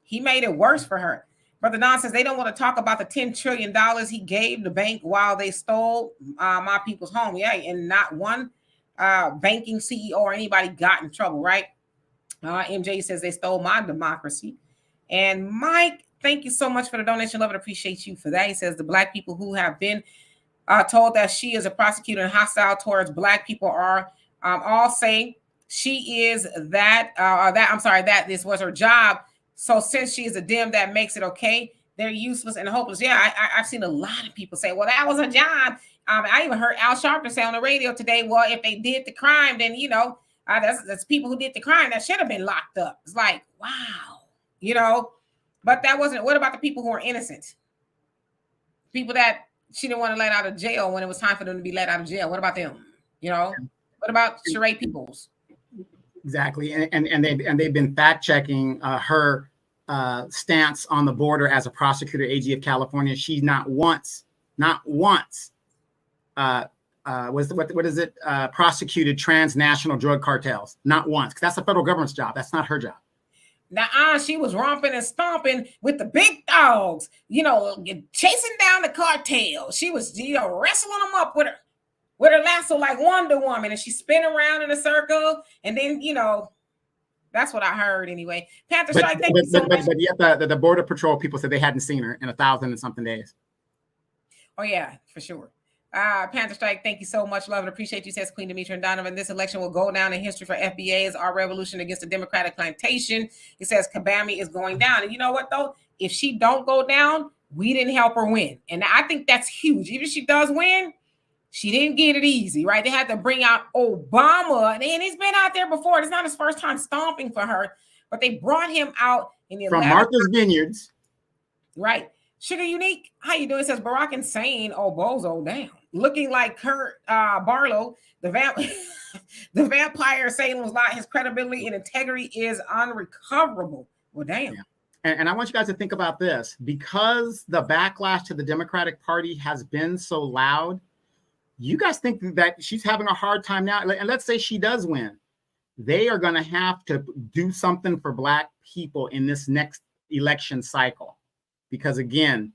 he made it worse for her. Brother Don says they don't want to talk about the $10 trillion he gave the bank while they stole my people's home. Yeah, and not one banking CEO or anybody got in trouble, right? MJ says they stole my democracy. And Mike, thank you so much for the donation. Love and appreciate you for that. He says the black people who have been told that she is a prosecutor and hostile towards black people are all saying she is that this was her job. So since she is a Dem, that makes it okay. They're useless and hopeless. Yeah, I've seen a lot of people say, well, that was a job. I even heard Al Sharpton say on the radio today, well, if they did the crime, then, that's people who did the crime that should have been locked up. It's like, wow, but that wasn't, what about the people who are innocent? People that she didn't want to let out of jail when it was time for them to be let out of jail. What about them? What about Sheree Peoples? Exactly. And they've been fact checking her stance on the border as a prosecutor, AG of California. She's not once prosecuted transnational drug cartels. Not once, because that's the federal government's job. That's not her job. Now, she was romping and stomping with the big dogs, chasing down the cartel. She was, wrestling them up with her lasso like Wonder Woman, and she spin around in a circle, and then, that's what I heard anyway. Panther Strike, thank you so much. But yet the Border Patrol people said they hadn't seen her in 1,000 and something days. Oh, yeah, for sure. Panther Strike, thank you so much. Love and appreciate you, says Queen Demetra and Donovan. This election will go down in history for FBA as our revolution against the Democratic plantation. It says Kabami is going down. And you know what, though? If she don't go down, we didn't help her win. And I think that's huge. Even if she does win, she didn't get it easy, right? They had to bring out Obama. And he's been out there before. It's not his first time stomping for her. But they brought him out in the from Martha's Vineyards. Right. Sugar Unique, how you doing? It says Barack insane, bozo down. Looking like Kurt Barlow, the vampire Satan was not. His credibility and integrity is unrecoverable. Well, damn. Yeah. And I want you guys to think about this. Because the backlash to the Democratic Party has been so loud, you guys think that she's having a hard time now? And let's say she does win. They are going to have to do something for Black people in this next election cycle. Because again,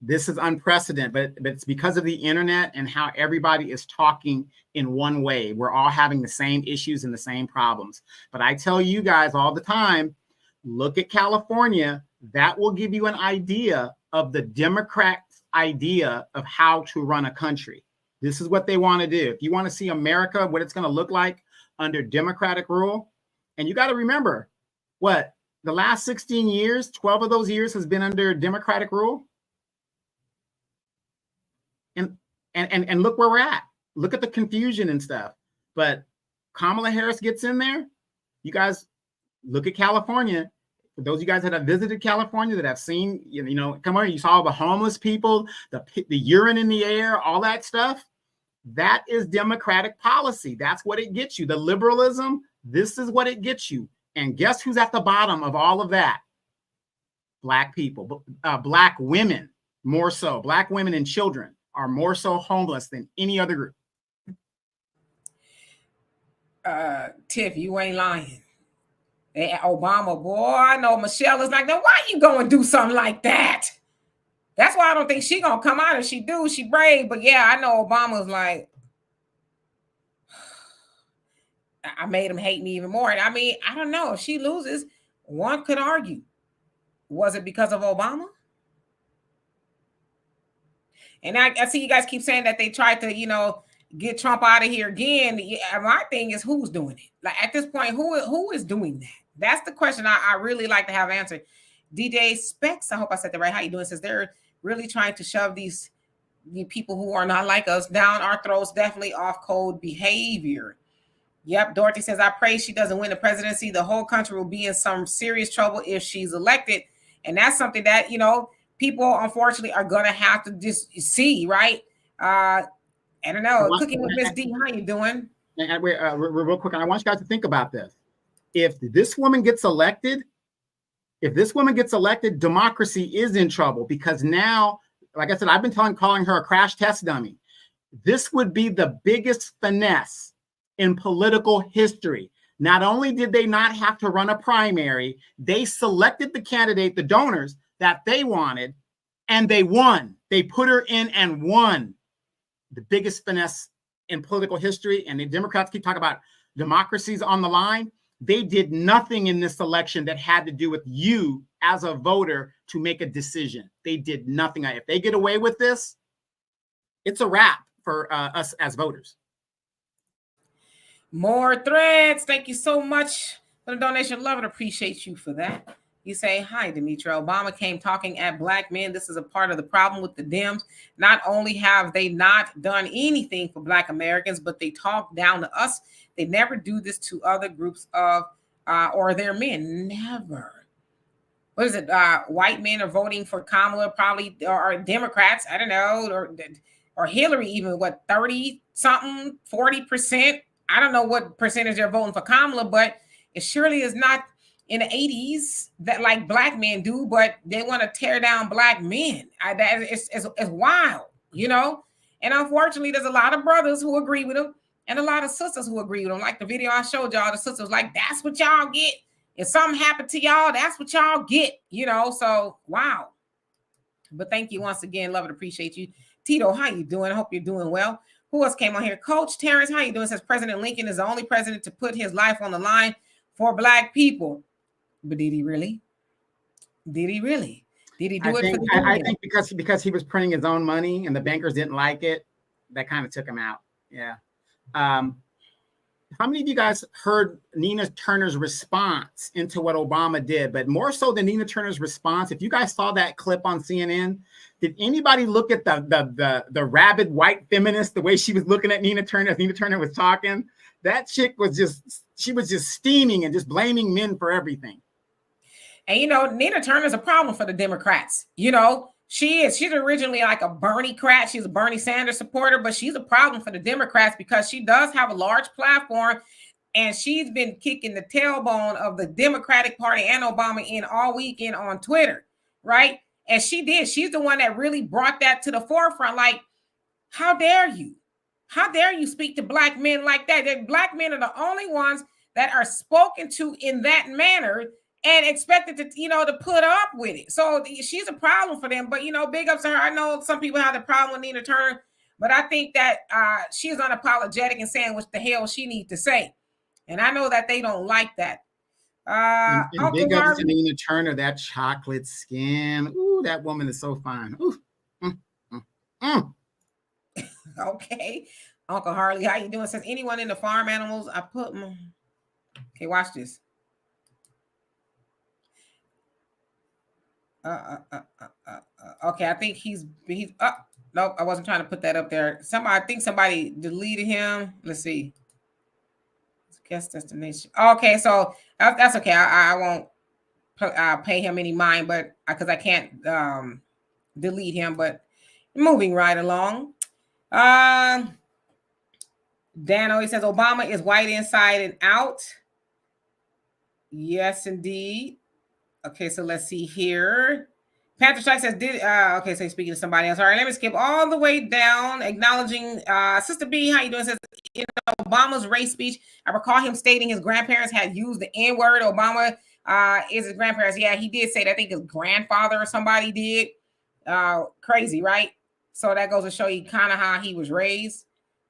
this is unprecedented, but it's because of the internet and how everybody is talking in one way. We're all having the same issues and the same problems. But I tell you guys all the time, look at California. That will give you an idea of the Democrats' idea of how to run a country. This is what they want to do. If you want to see America, what it's going to look like under Democratic rule, and you got to remember what the last 16 years, 12 of those years has been under Democratic rule. And look where we're at. Look at the confusion and stuff. But Kamala Harris gets in there. You guys look at California. For those of you guys that have visited California, that have seen, come on, you saw the homeless people, the urine in the air, all that stuff. That is Democratic policy. That's what it gets you. The liberalism, this is what it gets you. And guess who's at the bottom of all of that? Black people, Black women, more so. Black women and children are more so homeless than any other group. Tiff, you ain't lying. Obama, boy, I know Michelle is like, now why you going to do something like that? That's why I don't think she gonna come out. If she do, she brave. But yeah, I know Obama's like, I made him hate me even more. And I mean, I don't know. If she loses, one could argue, was it because of Obama? And I see you guys keep saying that they tried to, get Trump out of here again. Yeah, my thing is, who's doing it? Like at this point, who is doing that? That's the question I really like to have answered. DJ Specs, I hope I said that right. How you doing? Says they're really trying to shove these people who are not like us down our throats, definitely off code behavior. Yep, Dorothy says, I pray she doesn't win the presidency. The whole country will be in some serious trouble if she's elected. And that's something that, people unfortunately are going to have to just see, right? I don't know. Cooking with Miss D, how you doing? And real quick, I want you guys to think about this. If this woman gets elected, democracy is in trouble, because now, like I said, I've been calling her a crash test dummy. This would be the biggest finesse in political history. Not only did they not have to run a primary, they selected the candidate, the donors that they wanted, and they won. They put her in and won. The biggest finesse in political history. And the Democrats keep talking about democracies on the line. They did nothing in this election that had to do with you as a voter to make a decision. They did nothing. If they get away with this, it's a wrap for us as voters. More threads. Thank you so much for the donation. Love and appreciate you for that. You say, hi, Dimitri. Obama came talking at black men. This is a part of the problem with the Dems. Not only have they not done anything for black Americans, but they talk down to us. They never do this to other groups of or their men. Never. What is it? White men are voting for Kamala, probably, or Democrats. I don't know, or Hillary, even 30 something, 40%. I don't know what percentage they're voting for Kamala, but it surely is not in the 80s that like black men do, but they want to tear down black men. It's wild, And unfortunately, there's a lot of brothers who agree with them and a lot of sisters who agree with them. Like the video I showed y'all, the sisters like, that's what y'all get. If something happened to y'all, that's what y'all get, So, wow. But thank you once again. Love and appreciate you. Tito, how you doing? I hope you're doing well. Who else came on here? Coach Terrence, how you doing? Says President Lincoln is the only president to put his life on the line for black people. But did he really? Did he really? Did he do it for the union? I think because he was printing his own money and the bankers didn't like it, that kind of took him out. Yeah. How many of you guys heard Nina Turner's response into what Obama did? But more so than Nina Turner's response, if you guys saw that clip on CNN, did anybody look at the rabid white feminist, the way she was looking at Nina Turner as Nina Turner was talking? That chick was just steaming and just blaming men for everything. And Nina Turner's a problem for the Democrats. She's originally like a Bernie-crat. She's a Bernie Sanders supporter, but she's a problem for the Democrats because she does have a large platform, and she's been kicking the tailbone of the Democratic Party and Obama in all weekend on Twitter, right? And she's the one that really brought that to the forefront. Like, how dare you? How dare you speak to black men like that? That black men are the only ones that are spoken to in that manner and expected to, to put up with it. So she's a problem for them. But, big ups to her. I know some people have the problem with Nina Turner, but I think that she's unapologetic and saying what the hell she needs to say. And I know that they don't like that. And big ups to Nina Turner, that chocolate skin. Ooh, that woman is so fine. Ooh. Okay. Uncle Harley, how you doing? Says anyone in the farm animals, I put okay, watch this. Okay, I think he's nope, I wasn't trying to put that up there. I think somebody deleted him. Let's see. Guest destination. Okay, so that's okay. I won't pay him any mind, but because I can't delete him. But moving right along. Dano, he says Obama is white inside and out. Yes, indeed. Okay, so let's see here. Panther Strike says, okay, so he's speaking to somebody else. All right, let me skip all the way down, acknowledging Sister B, how you doing? Says, in Obama's race speech, I recall him stating his grandparents had used the N-word. Obama is his grandparents. Yeah, he did say that. I think his grandfather or somebody did. Crazy, right? So that goes to show you kind of how he was raised.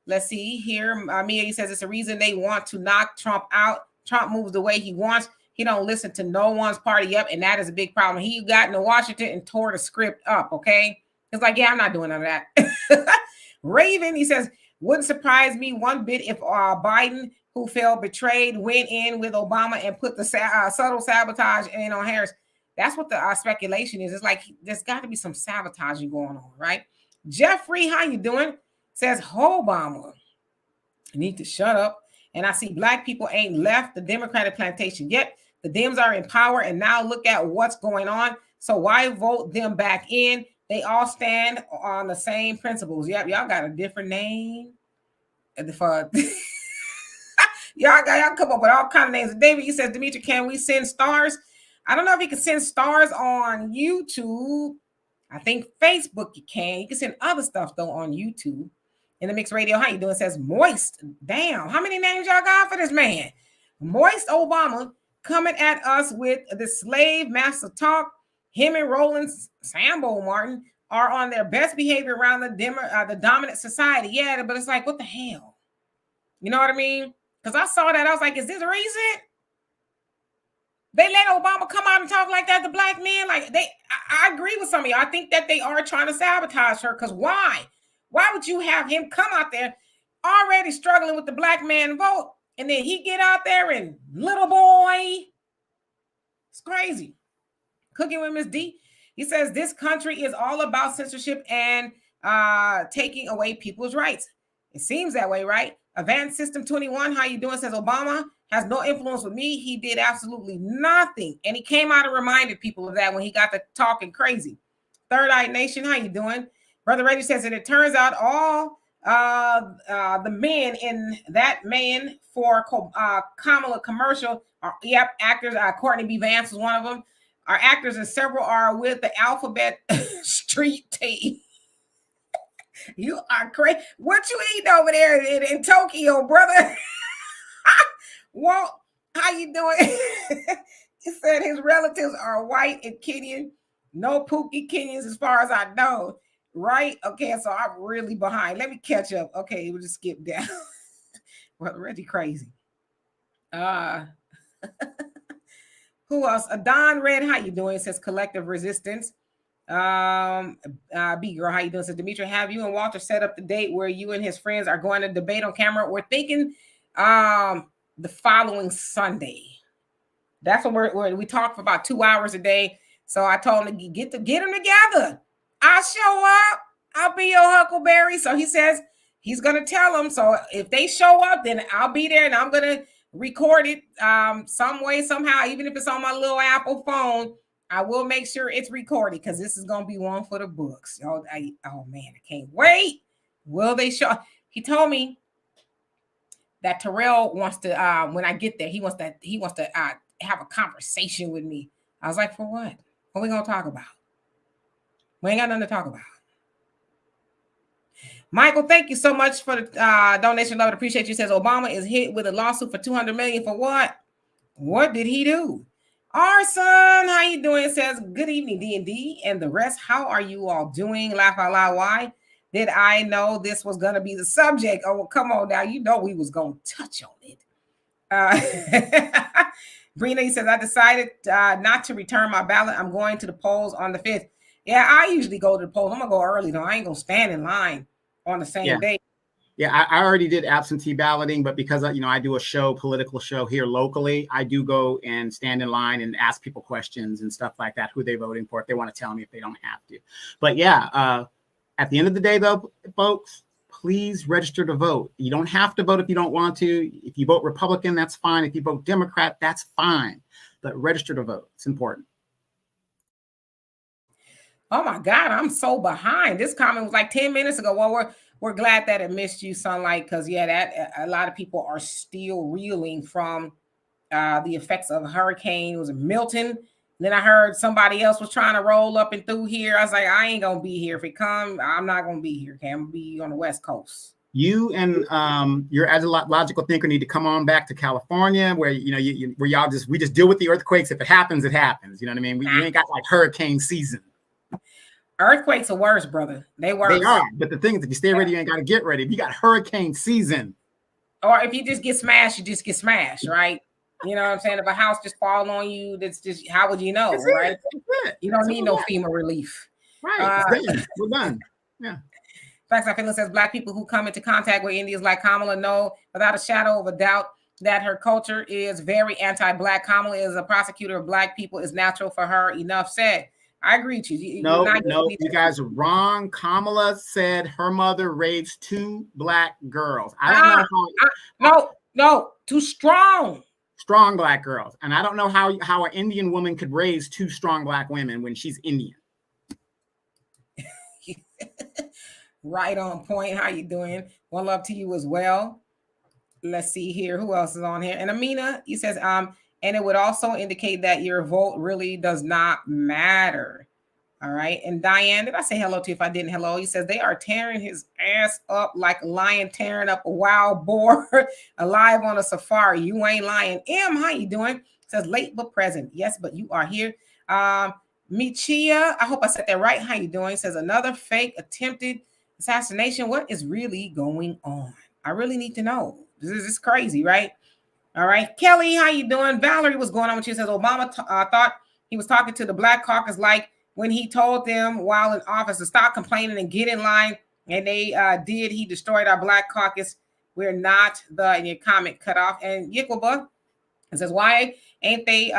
Let's see here. Mia, he says it's the reason they want to knock Trump out. Trump moves the way he wants. He don't listen to no one's party up, and that is a big problem. He got into Washington and tore the script up, okay? It's like, yeah, I'm not doing none of that. Raven, he says, wouldn't surprise me one bit if Biden, who felt betrayed, went in with Obama and put the subtle sabotage in on Harris. That's what the speculation is. It's like there's got to be some sabotaging going on, right? Jeffrey, how you doing? Says Obama need to shut up. And I see black people ain't left the Democratic plantation yet. The Dems are in power, and now look at what's going on. So why vote them back in? They all stand on the same principles. Yep, y'all got a different name. For y'all come up with all kind of names. David, he says, Demetri, can we send stars? I don't know if you can send stars on YouTube. I think Facebook you can. You can send other stuff though on YouTube. In the Mixed Radio, how you doing? It says Moist. Damn, how many names y'all got for this man? Moist Obama coming at us with the slave master talk. Him and Roland Sambo Martin are on their best behavior around the dominant society. Yeah, but it's like, what the hell? You know what I mean? Because I saw that. I was like, is this recent? They let Obama come out and talk like that to black men. Like I agree with some of you. I think that they are trying to sabotage her. Because why? Why would you have him come out there already struggling with the black man vote, and then he get out there and little boy? It's crazy. Cooking with Miss D. He says this country is all about censorship and taking away people's rights. It seems that way, right? Advanced System 21, how you doing? Says Obama has no influence with me. He did absolutely nothing. And he came out and reminded people of that when he got to talking crazy. Third Eye Nation, how you doing? Brother Reggie says, and it turns out all the men in that man for Kamala commercial are, actors. Courtney B. Vance was one of them. Our actors and several are with the Alphabet Street team. You are crazy. What you eating over there in Tokyo, brother? Walt, how you doing? He said his relatives are white and Kenyan. No Pookie Kenyans as far as I know. Right? Okay, so I'm really behind. Let me catch up. Okay, we'll just skip down. Well, Reggie crazy. Who else? Don Red, how you doing? It says collective resistance. B girl, how you doing? Says Demetri, have you and Walter set up the date where you and his friends are going to debate on camera? We're thinking the following Sunday. That's what we talk for about 2 hours a day. So I told him to get them together. I'll show up. I'll be your Huckleberry. So he says he's gonna tell them. So if they show up, then I'll be there and I'm gonna record it some way, somehow, even if it's on my little Apple phone. I will make sure it's recorded because this is gonna be one for the books. Oh man, I can't wait. Will they show? He told me that Terrell wants to when I get there, he wants to have a conversation with me. I was like, for what? What are we gonna talk about? We ain't got nothing to talk about. Michael, thank you so much for the donation. Love it. Appreciate you. Says Obama is hit with a lawsuit for $200 million for what? What did he do? Arson, how you doing? It says good evening, D&D and the rest. How are you all doing? Laugh out loud. Why did I know this was going to be the subject? Oh, well, come on now. You know we was going to touch on it. Brina, he says, I decided not to return my ballot. I'm going to the polls on the 5th. Yeah, I usually go to the polls. I'm going to go early, though. I ain't going to stand in line on the same day. Yeah, I already did absentee balloting, but because I do a political show here locally, I do go and stand in line and ask people questions and stuff like that, who they're voting for, if they want to tell me, if they don't have to. But yeah, at the end of the day, though, folks, please register to vote. You don't have to vote if you don't want to. If you vote Republican, that's fine. If you vote Democrat, that's fine. But register to vote. It's important. Oh my God, I'm so behind. This comment was like 10 minutes ago. Well, we're glad that it missed you, Sunlight, because that a lot of people are still reeling from the effects of a hurricane. It was Milton. And then I heard somebody else was trying to roll up and through here. I was like, I ain't gonna be here. If it comes, I'm not gonna be here. Okay, I'm gonna be on the West Coast. You and your logical thinker need to come on back to California, where where we just deal with the earthquakes. If it happens, it happens. You know what I mean? We ain't got like hurricane season. Earthquakes are worse, brother. They worse. They are. But the thing is, if you stay ready, you ain't got to get ready. If you got hurricane season. Or if you just get smashed, you just get smashed, right? You know what I'm saying? If a house just falls on you, that's just, how would you know, That's right? it. You don't need no FEMA relief. Right. It's done. We're done. Yeah. Facts I Feel says Black people who come into contact with Indians like Kamala know without a shadow of a doubt that her culture is very anti-Black. Kamala is a prosecutor of Black people. It's natural for her. Enough said. I agree with you. No, you guys are wrong. Kamala said her mother raised 2 Black girls. I don't know how. Too strong. Strong Black girls. And I don't know how an Indian woman could raise 2 strong Black women when she's Indian. Right on point. How you doing? One love to you as well. Let's see here. Who else is on here? And Amina, he says, and it would also indicate that your vote really does not matter. All right. And Diane, did I say hello to you? If I didn't, hello. He says they are tearing his ass up like a lion tearing up a wild boar alive on a safari. You ain't lying. How you doing? Says late but present. Yes, but you are here. Michia, I hope I said that right. How you doing? Says another fake attempted assassination. What is really going on? I really need to know. This is crazy, right? All right. Kelly, how you doing? Valerie, what's going on with you? Says Obama thought he was talking to the Black caucus like when he told them while in office to stop complaining and get in line. And they did. He destroyed our Black caucus. We're not and your comment cut off. And Yicklebuck says, why ain't they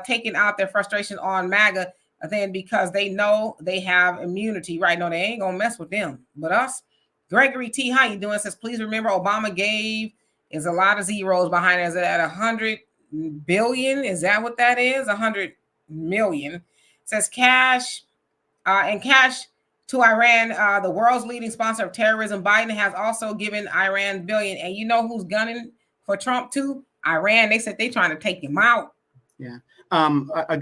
taking out their frustration on MAGA then? Because they know they have immunity, right? No, they ain't gonna mess with them. But us. Gregory T, how you doing? Says, please remember Obama gave is a lot of zeros behind it. Is it at 100 billion? Is that what that is? 100 million. Says cash and cash to Iran, the world's leading sponsor of terrorism. Biden has also given Iran billion. And you know who's gunning for Trump too? Iran. They said they trying to take him out. Yeah.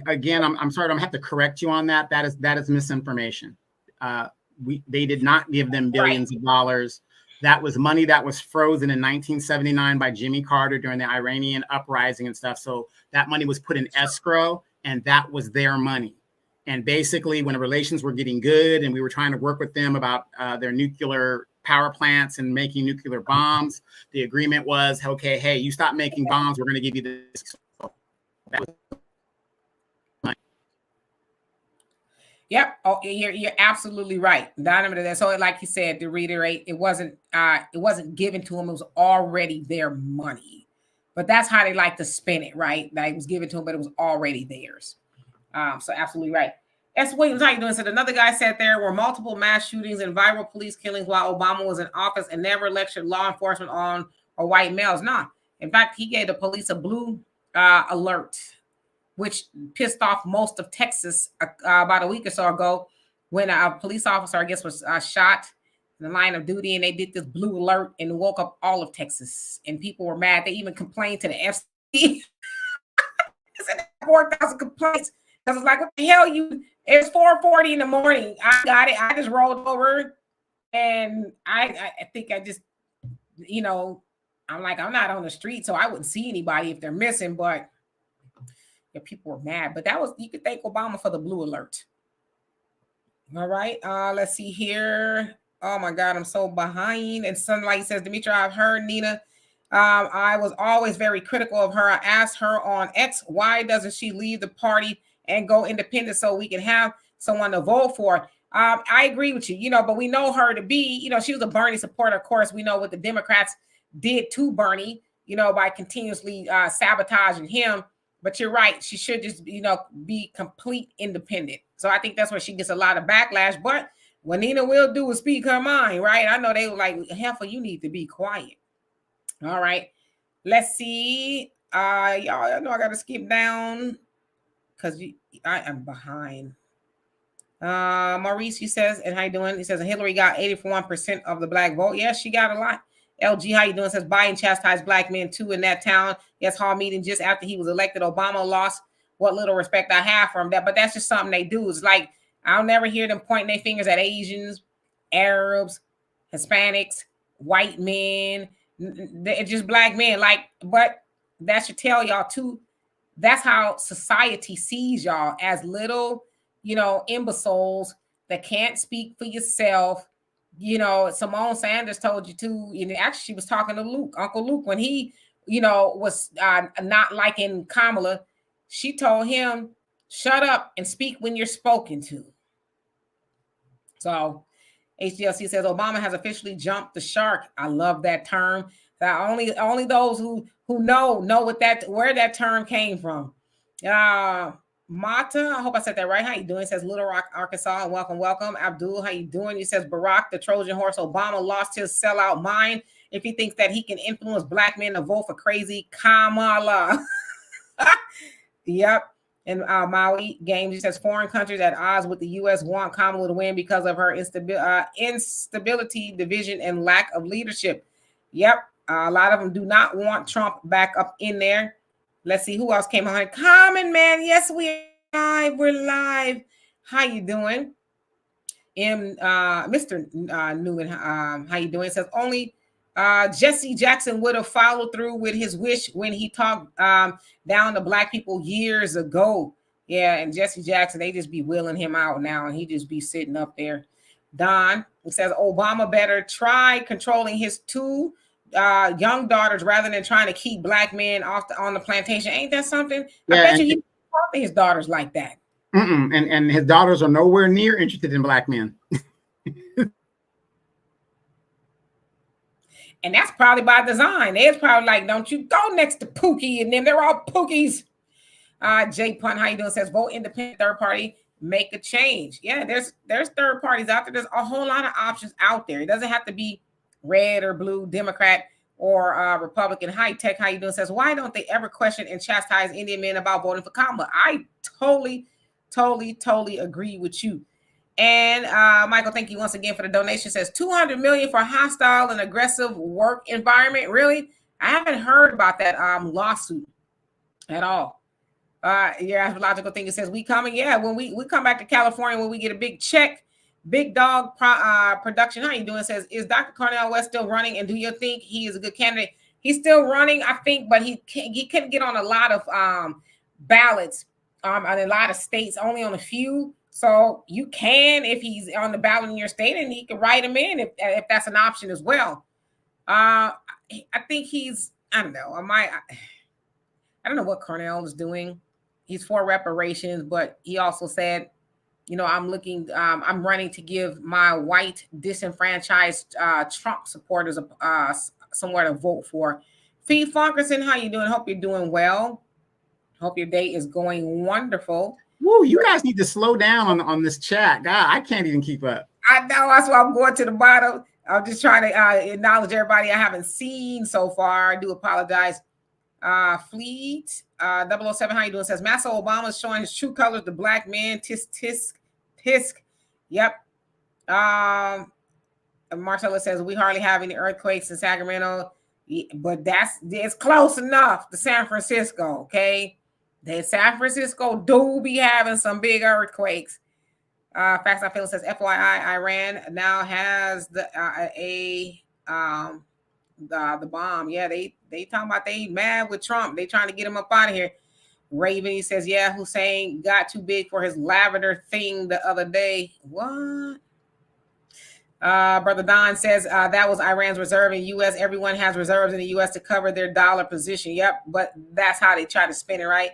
Again, I'm sorry, I'm gonna have to correct you on that. That is misinformation. They did not give them billions of dollars. That was money that was frozen in 1979 by Jimmy Carter during the Iranian uprising and stuff. So that money was put in escrow, and that was their money. And basically, when the relations were getting good and we were trying to work with them about their nuclear power plants and making nuclear bombs, the agreement was, okay, hey, you stop making bombs, we're going to give you this. That was Yep. Oh, you're absolutely right. Donovan. So, like you said, to reiterate, it wasn't given to them. It was already their money. But that's how they like to spin it, right? That it was given to them, but it was already theirs. So absolutely right. S. Williams, how you doing? Said another guy said there were multiple mass shootings and viral police killings while Obama was in office and never lectured law enforcement on or white males. Nah. In fact, he gave the police a blue alert, which pissed off most of Texas about a week or so ago when a police officer, I guess, was shot in the line of duty, and they did this blue alert and woke up all of Texas, and people were mad. They even complained to the FCC. 4,000 complaints because it's like, what the hell? It's 4:40 in the morning. I got it. I just rolled over, and I think I just, I'm like, I'm not on the street, so I wouldn't see anybody if they're missing, but. Yeah, people were mad, but you could thank Obama for the blue alert. All right. Let's see here. Oh my God, I'm so behind. And Sunlight says, Demetri, I've heard Nina. I was always very critical of her. I asked her on X, why doesn't she leave the party and go independent so we can have someone to vote for? I agree with you, but we know her to be, she was a Bernie supporter. Of course, we know what the Democrats did to Bernie, by continuously sabotaging him. But you're right. She should just, be complete independent. So I think that's where she gets a lot of backlash. But what Nina will do is speak her mind, right? I know they were like, Heifer, you need to be quiet. All right. Let's see. Y'all, I know I got to skip down because I am behind. Maurice, he says, and how you doing? He says, Hillary got 81% of the Black vote. Yes, she got a lot. LG, how you doing? Says Biden chastised Black men too in that town. Yes, hall meeting just after he was elected. Obama lost. What little respect I have for him. But that's just something they do. It's like I'll never hear them pointing their fingers at Asians, Arabs, Hispanics, white men. It's just Black men. But that should tell y'all too. That's how society sees y'all, as little, imbeciles that can't speak for yourself. You know, Simone Sanders told you to, and actually she was talking to Luke, Uncle Luke, when he, was not liking Kamala. She told him, shut up and speak when you're spoken to. So HDLC says Obama has officially jumped the shark. I love that term. That only those who know where that term came from. Mata, I hope I said that right. How you doing? It says Little Rock, Arkansas. Welcome. Abdul, how you doing? He says Barack, the Trojan horse. Obama lost his sellout mind if he thinks that he can influence black men to vote for crazy Kamala. Yep. And Maui Games, he says foreign countries at odds with the U.S. want Kamala to win because of her instability, division, and lack of leadership. Yep. A lot of them do not want Trump back up in there. Let's see who else came on. Common Man. Yes, we're live. How you doing? Mr. Newman, how you doing? It says only Jesse Jackson would have followed through with his wish when he talked down to black people years ago. Yeah, and Jesse Jackson, they just be wheeling him out now, and he just be sitting up there. Don, it says Obama better try controlling his two young daughters rather than trying to keep black men on the plantation. Ain't that something? Yeah, I bet you he talk to his daughters like that. And his daughters are nowhere near interested in black men. And that's probably by design. They're probably like, don't you go next to Pookie and them. They're all Pookies. Jay Punt, how you doing? Says vote independent, third party, make a change. Yeah, there's third parties out there. There's a whole lot of options out there. It doesn't have to be red or blue, Democrat or Republican. High Tech, how you doing? Says, why don't they ever question and chastise Indian men about voting for Kamala? I totally agree with you. And Michael, thank you once again for the donation. Says $200 million for hostile and aggressive work environment. Really? I haven't heard about that lawsuit at all. Your astrological thing, it says we coming. Yeah, when we come back to California, when we get a big check, big dog production. How you doing? It says, is Dr. Cornel West still running? And do you think he is a good candidate? He's still running, I think, but he couldn't get on a lot of ballots in a lot of states, only on a few. So you can, if he's on the ballot in your state, and he can write him in if that's an option as well. I think he's, I don't know. I don't know what Cornell is doing. He's for reparations, but he also said, I'm running to give my white disenfranchised Trump supporters somewhere to vote for. Fee Funkerson, how you doing? Hope you're doing well. Hope your day is going wonderful. Woo, you guys need to slow down on this chat. God, I can't even keep up. I know, that's why I'm going to the bottom. I'm just trying to acknowledge everybody I haven't seen so far. I do apologize. Fleet 007, how you doing? Says Master Obama is showing his true colors, the black man. Tisk. Yep. Marcella says we hardly have any earthquakes in Sacramento, but it's close enough to San Francisco. Okay. The San Francisco do be having some big earthquakes. Facts I feel says FYI, Iran now has the bomb. Yeah, they talking about they mad with Trump. They trying to get him up out of here. Raven, he says, yeah, Hussein got too big for his lavender thing the other day. What? Brother Don says that was Iran's reserve in the U.S. Everyone has reserves in the U.S. to cover their dollar position. Yep, but that's how they try to spin it, right?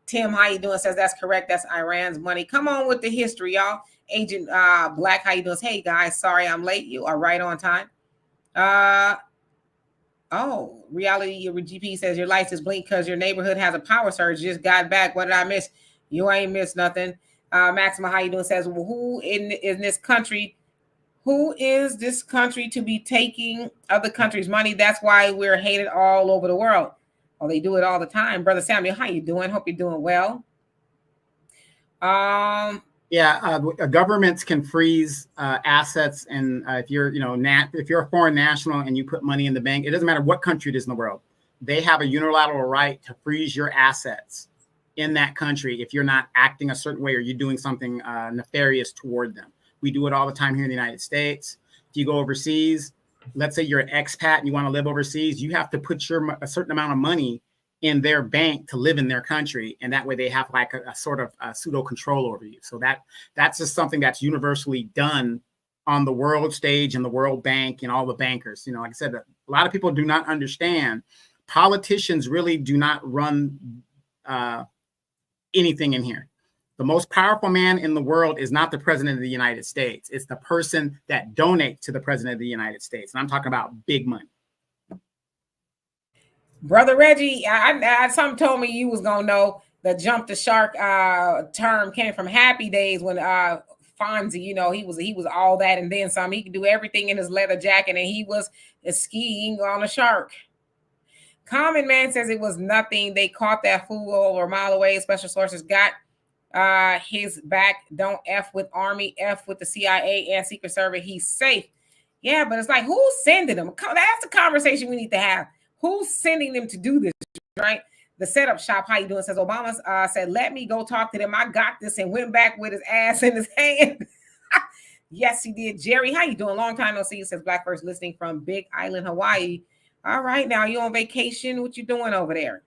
Tim, how you doing? Says that's correct. That's Iran's money. Come on with the history, y'all. Agent Black, how you doing? Hey guys, sorry I'm late. You are right on time. Reality GP says your lights is blink because your neighborhood has a power surge. Just got back. What did I miss? You ain't missed nothing. Maxima, how you doing? Says, well, who is this country to be taking other countries' money? That's why we're hated all over the world. Oh, they do it all the time. Brother Samuel, how you doing? Hope you're doing well. Governments can freeze assets, and if you're a foreign national and you put money in the bank, it doesn't matter what country it is in the world. They have a unilateral right to freeze your assets in that country if you're not acting a certain way or you're doing something nefarious toward them. We do it all the time here in the United States. If you go overseas, let's say you're an expat and you want to live overseas, you have to put a certain amount of money in their bank to live in their country, and that way they have like a sort of a pseudo control over you. So that's just something that's universally done on the world stage and the World Bank and all the bankers. You know, like I said, a lot of people do not understand. Politicians really do not run anything in here. The most powerful man in the world is not the president of the United States. It's the person that donates to the president of the United States. And I'm talking about big money. Brother Reggie, something told me you was gonna know the jump the shark term came from Happy Days when Fonzie, you know, he was all that and then some. He could do everything in his leather jacket, and he was skiing on a shark. Common Man says it was nothing. They caught that fool over a mile away. Special sources got his back. Don't F with Army, F with the CIA and Secret Service. He's safe. Yeah, but it's like, who's sending them? That's the conversation we need to have. Who's sending them to do this, right? The setup shop, how you doing? Says Obama said, let me go talk to them. I got this, and went back with his ass in his hand. Yes, he did. Jerry, how you doing? Long time no see you. Says Black First listening from Big Island, Hawaii. All right, now you on vacation? What you doing over there?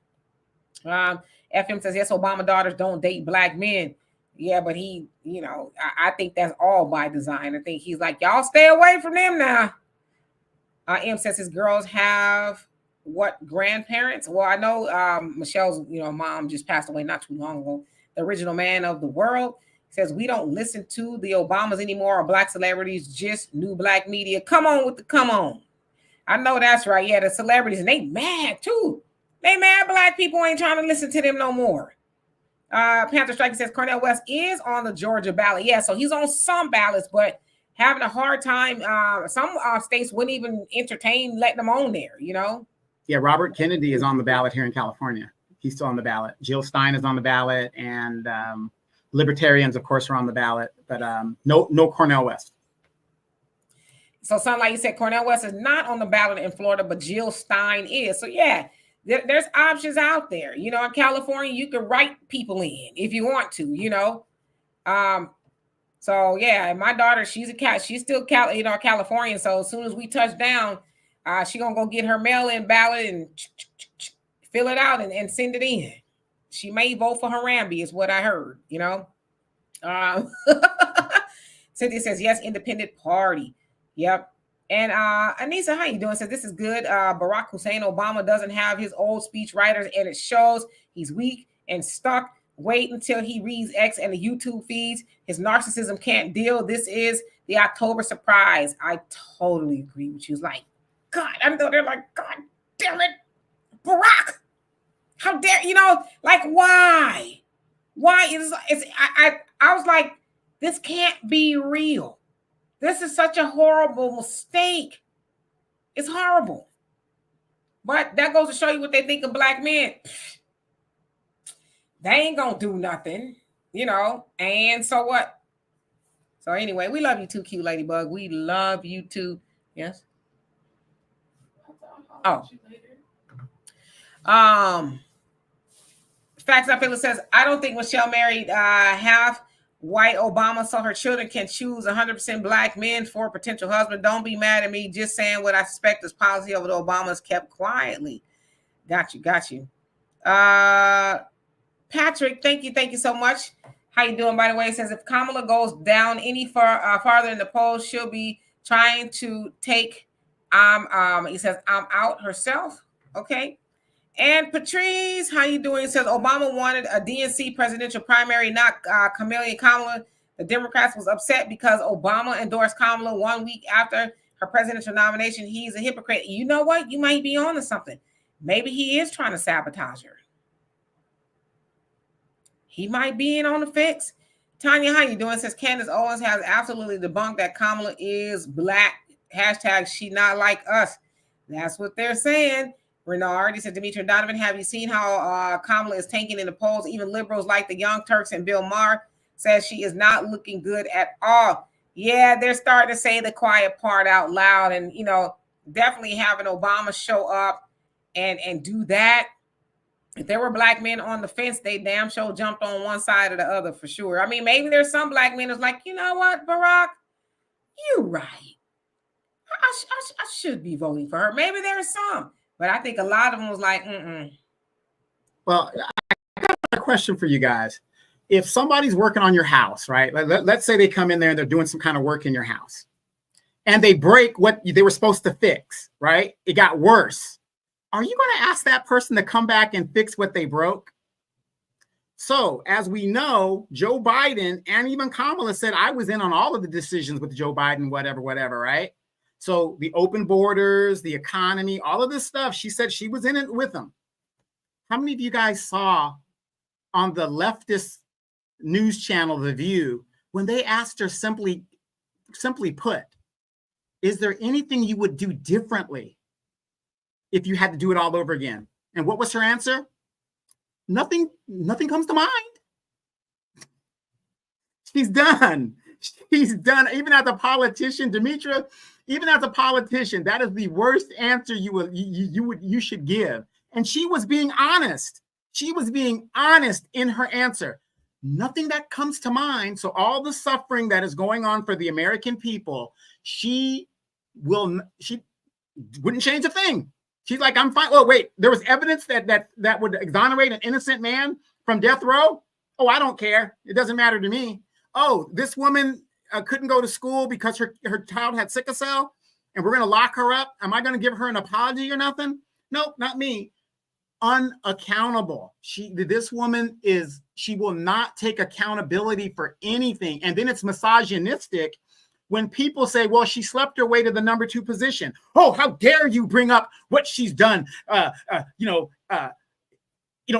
FM says, yes, Obama daughters don't date black men. Yeah, but he, you know, I think that's all by design. I think he's like, y'all stay away from them now. M says his girls have what grandparents? Well, I know Michelle's, you know, mom just passed away not too long ago. The original man of the world says we don't listen to the Obamas anymore or black celebrities, just new black media. Come on with the come on. I know that's right. Yeah, the celebrities, and they mad too. They mad black people ain't trying to listen to them no more. Panther Striker says Cornel West is on the Georgia ballot. Yeah, so he's on some ballots, but having a hard time. Some states wouldn't even entertain letting them on there, you know? Yeah, Robert Kennedy is on the ballot here in California. He's still on the ballot. Jill Stein is on the ballot, and libertarians, of course, are on the ballot, but no Cornel West. So something like you said, Cornel West is not on the ballot in Florida, but Jill Stein is. So yeah, there's options out there. You know, in California, you can write people in if you want to, you know. So yeah, my daughter, she's still Californian. So as soon as we touch down, she gonna go get her mail-in ballot and fill it out and send it in. She may vote for Harambe, is what I heard, you know. Cynthia says, yes, independent party. Yep. And Anissa, how you doing? Says this is good. Barack Hussein Obama doesn't have his old speech writers, and it shows he's weak and stuck. Wait until he reads X and the YouTube feeds. His narcissism can't deal. This is the October surprise. I totally agree with you. It's like, God, I'm there like, God damn it, Barack. How dare, you know, like, why? Why is I was like, this can't be real. This is such a horrible mistake. It's horrible. But that goes to show you what they think of black men. They ain't gonna do nothing, you know. And so what? So anyway, we love you too, cute ladybug. We love you too. Yes. Oh. Facts Up Phyllis says, I don't think Michelle married half white Obama so her children can choose 100% black men for a potential husband. Don't be mad at me. Just saying what I suspect is policy over the Obamas kept quietly. Got you. Patrick, thank you so much. How you doing, by the way? It says, if Kamala goes down any farther in the polls, she'll be trying to take, he says, I'm out herself. Okay. And Patrice, how you doing? It says Obama wanted a DNC presidential primary, not Kamala. The Democrats was upset because Obama endorsed Kamala 1 week after her presidential nomination. He's a hypocrite. You know what? You might be on to something. Maybe he is trying to sabotage her. He might be in on the fix. Tanya, how you doing? It says Candace Owens has absolutely debunked that Kamala is black. Hashtag she not like us. That's what they're saying. Renard, he said, Dimitri Donovan, have you seen how Kamala is tanking in the polls? Even liberals like the Young Turks and Bill Maher says she is not looking good at all. Yeah, they're starting to say the quiet part out loud, and, you know, definitely having Obama show up and do that. If there were black men on the fence, they damn sure jumped on one side or the other for sure. I mean, maybe there's some black men who's like, you know what, Barack, you right. I should be voting for her. Maybe there's some. But I think a lot of them was like, Well, I got a question for you guys. If somebody's working on your house, right? Let's say they come in there and they're doing some kind of work in your house and they break what they were supposed to fix, right? It got worse. Are you going to ask that person to come back and fix what they broke? So, as we know, Joe Biden and even Kamala said, I was in on all of the decisions with Joe Biden, whatever, right? So, the open borders, the economy, all of this stuff, she said she was in it with them. How many of you guys saw on the leftist news channel, The View, when they asked her simply put, is there anything you would do differently if you had to do it all over again? And what was her answer? Nothing comes to mind. She's done. She's done. Even as a politician, Demetra, even as a politician, that is the worst answer you should give. And she was being honest. She was being honest in her answer. Nothing that comes to mind. So all the suffering that is going on for the American people, she wouldn't change a thing. She's like, I'm fine. Oh, wait, there was evidence that would exonerate an innocent man from death row? Oh, I don't care. It doesn't matter to me. Oh, this woman couldn't go to school because her child had sickle cell, and we're going to lock her up. Am I going to give her an apology or nothing? Nope, not me. Unaccountable. This woman she will not take accountability for anything. And then it's misogynistic when people say, well, she slept her way to the number 2 position. Oh, how dare you bring up what she's done,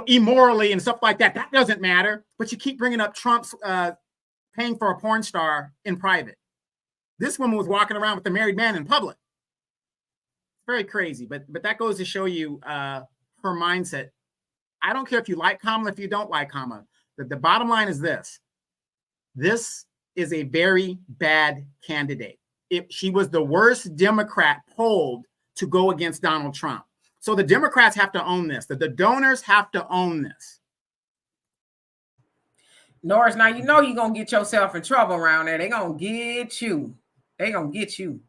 immorally and stuff like that. That doesn't matter. But you keep bringing up Trump's paying for a porn star in private. This woman was walking around with a married man in public. It's very crazy. But that goes to show you her mindset. I don't care if you like Kamala, if you don't like Kamala. The bottom line is this. This is a very bad candidate. She was the worst Democrat polled to go against Donald Trump. So the Democrats have to own this. The donors have to own this. Norris, now you know you're going to get yourself in trouble around there. They're going to get you. They're going to get you.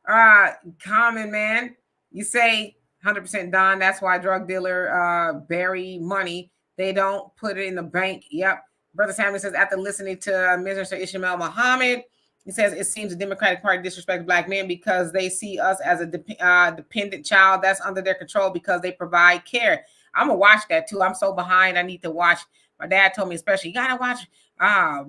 Common man, you say 100% Don. That's why drug dealer bury money. They don't put it in the bank. Yep. Brother Samuel says, after listening to Minister Ishmael Muhammad, he says, it seems the Democratic Party disrespects Black men because they see us as a dependent child that's under their control because they provide care. I'm going to watch that too. I'm so behind. I need to watch. My dad told me especially, you got to watch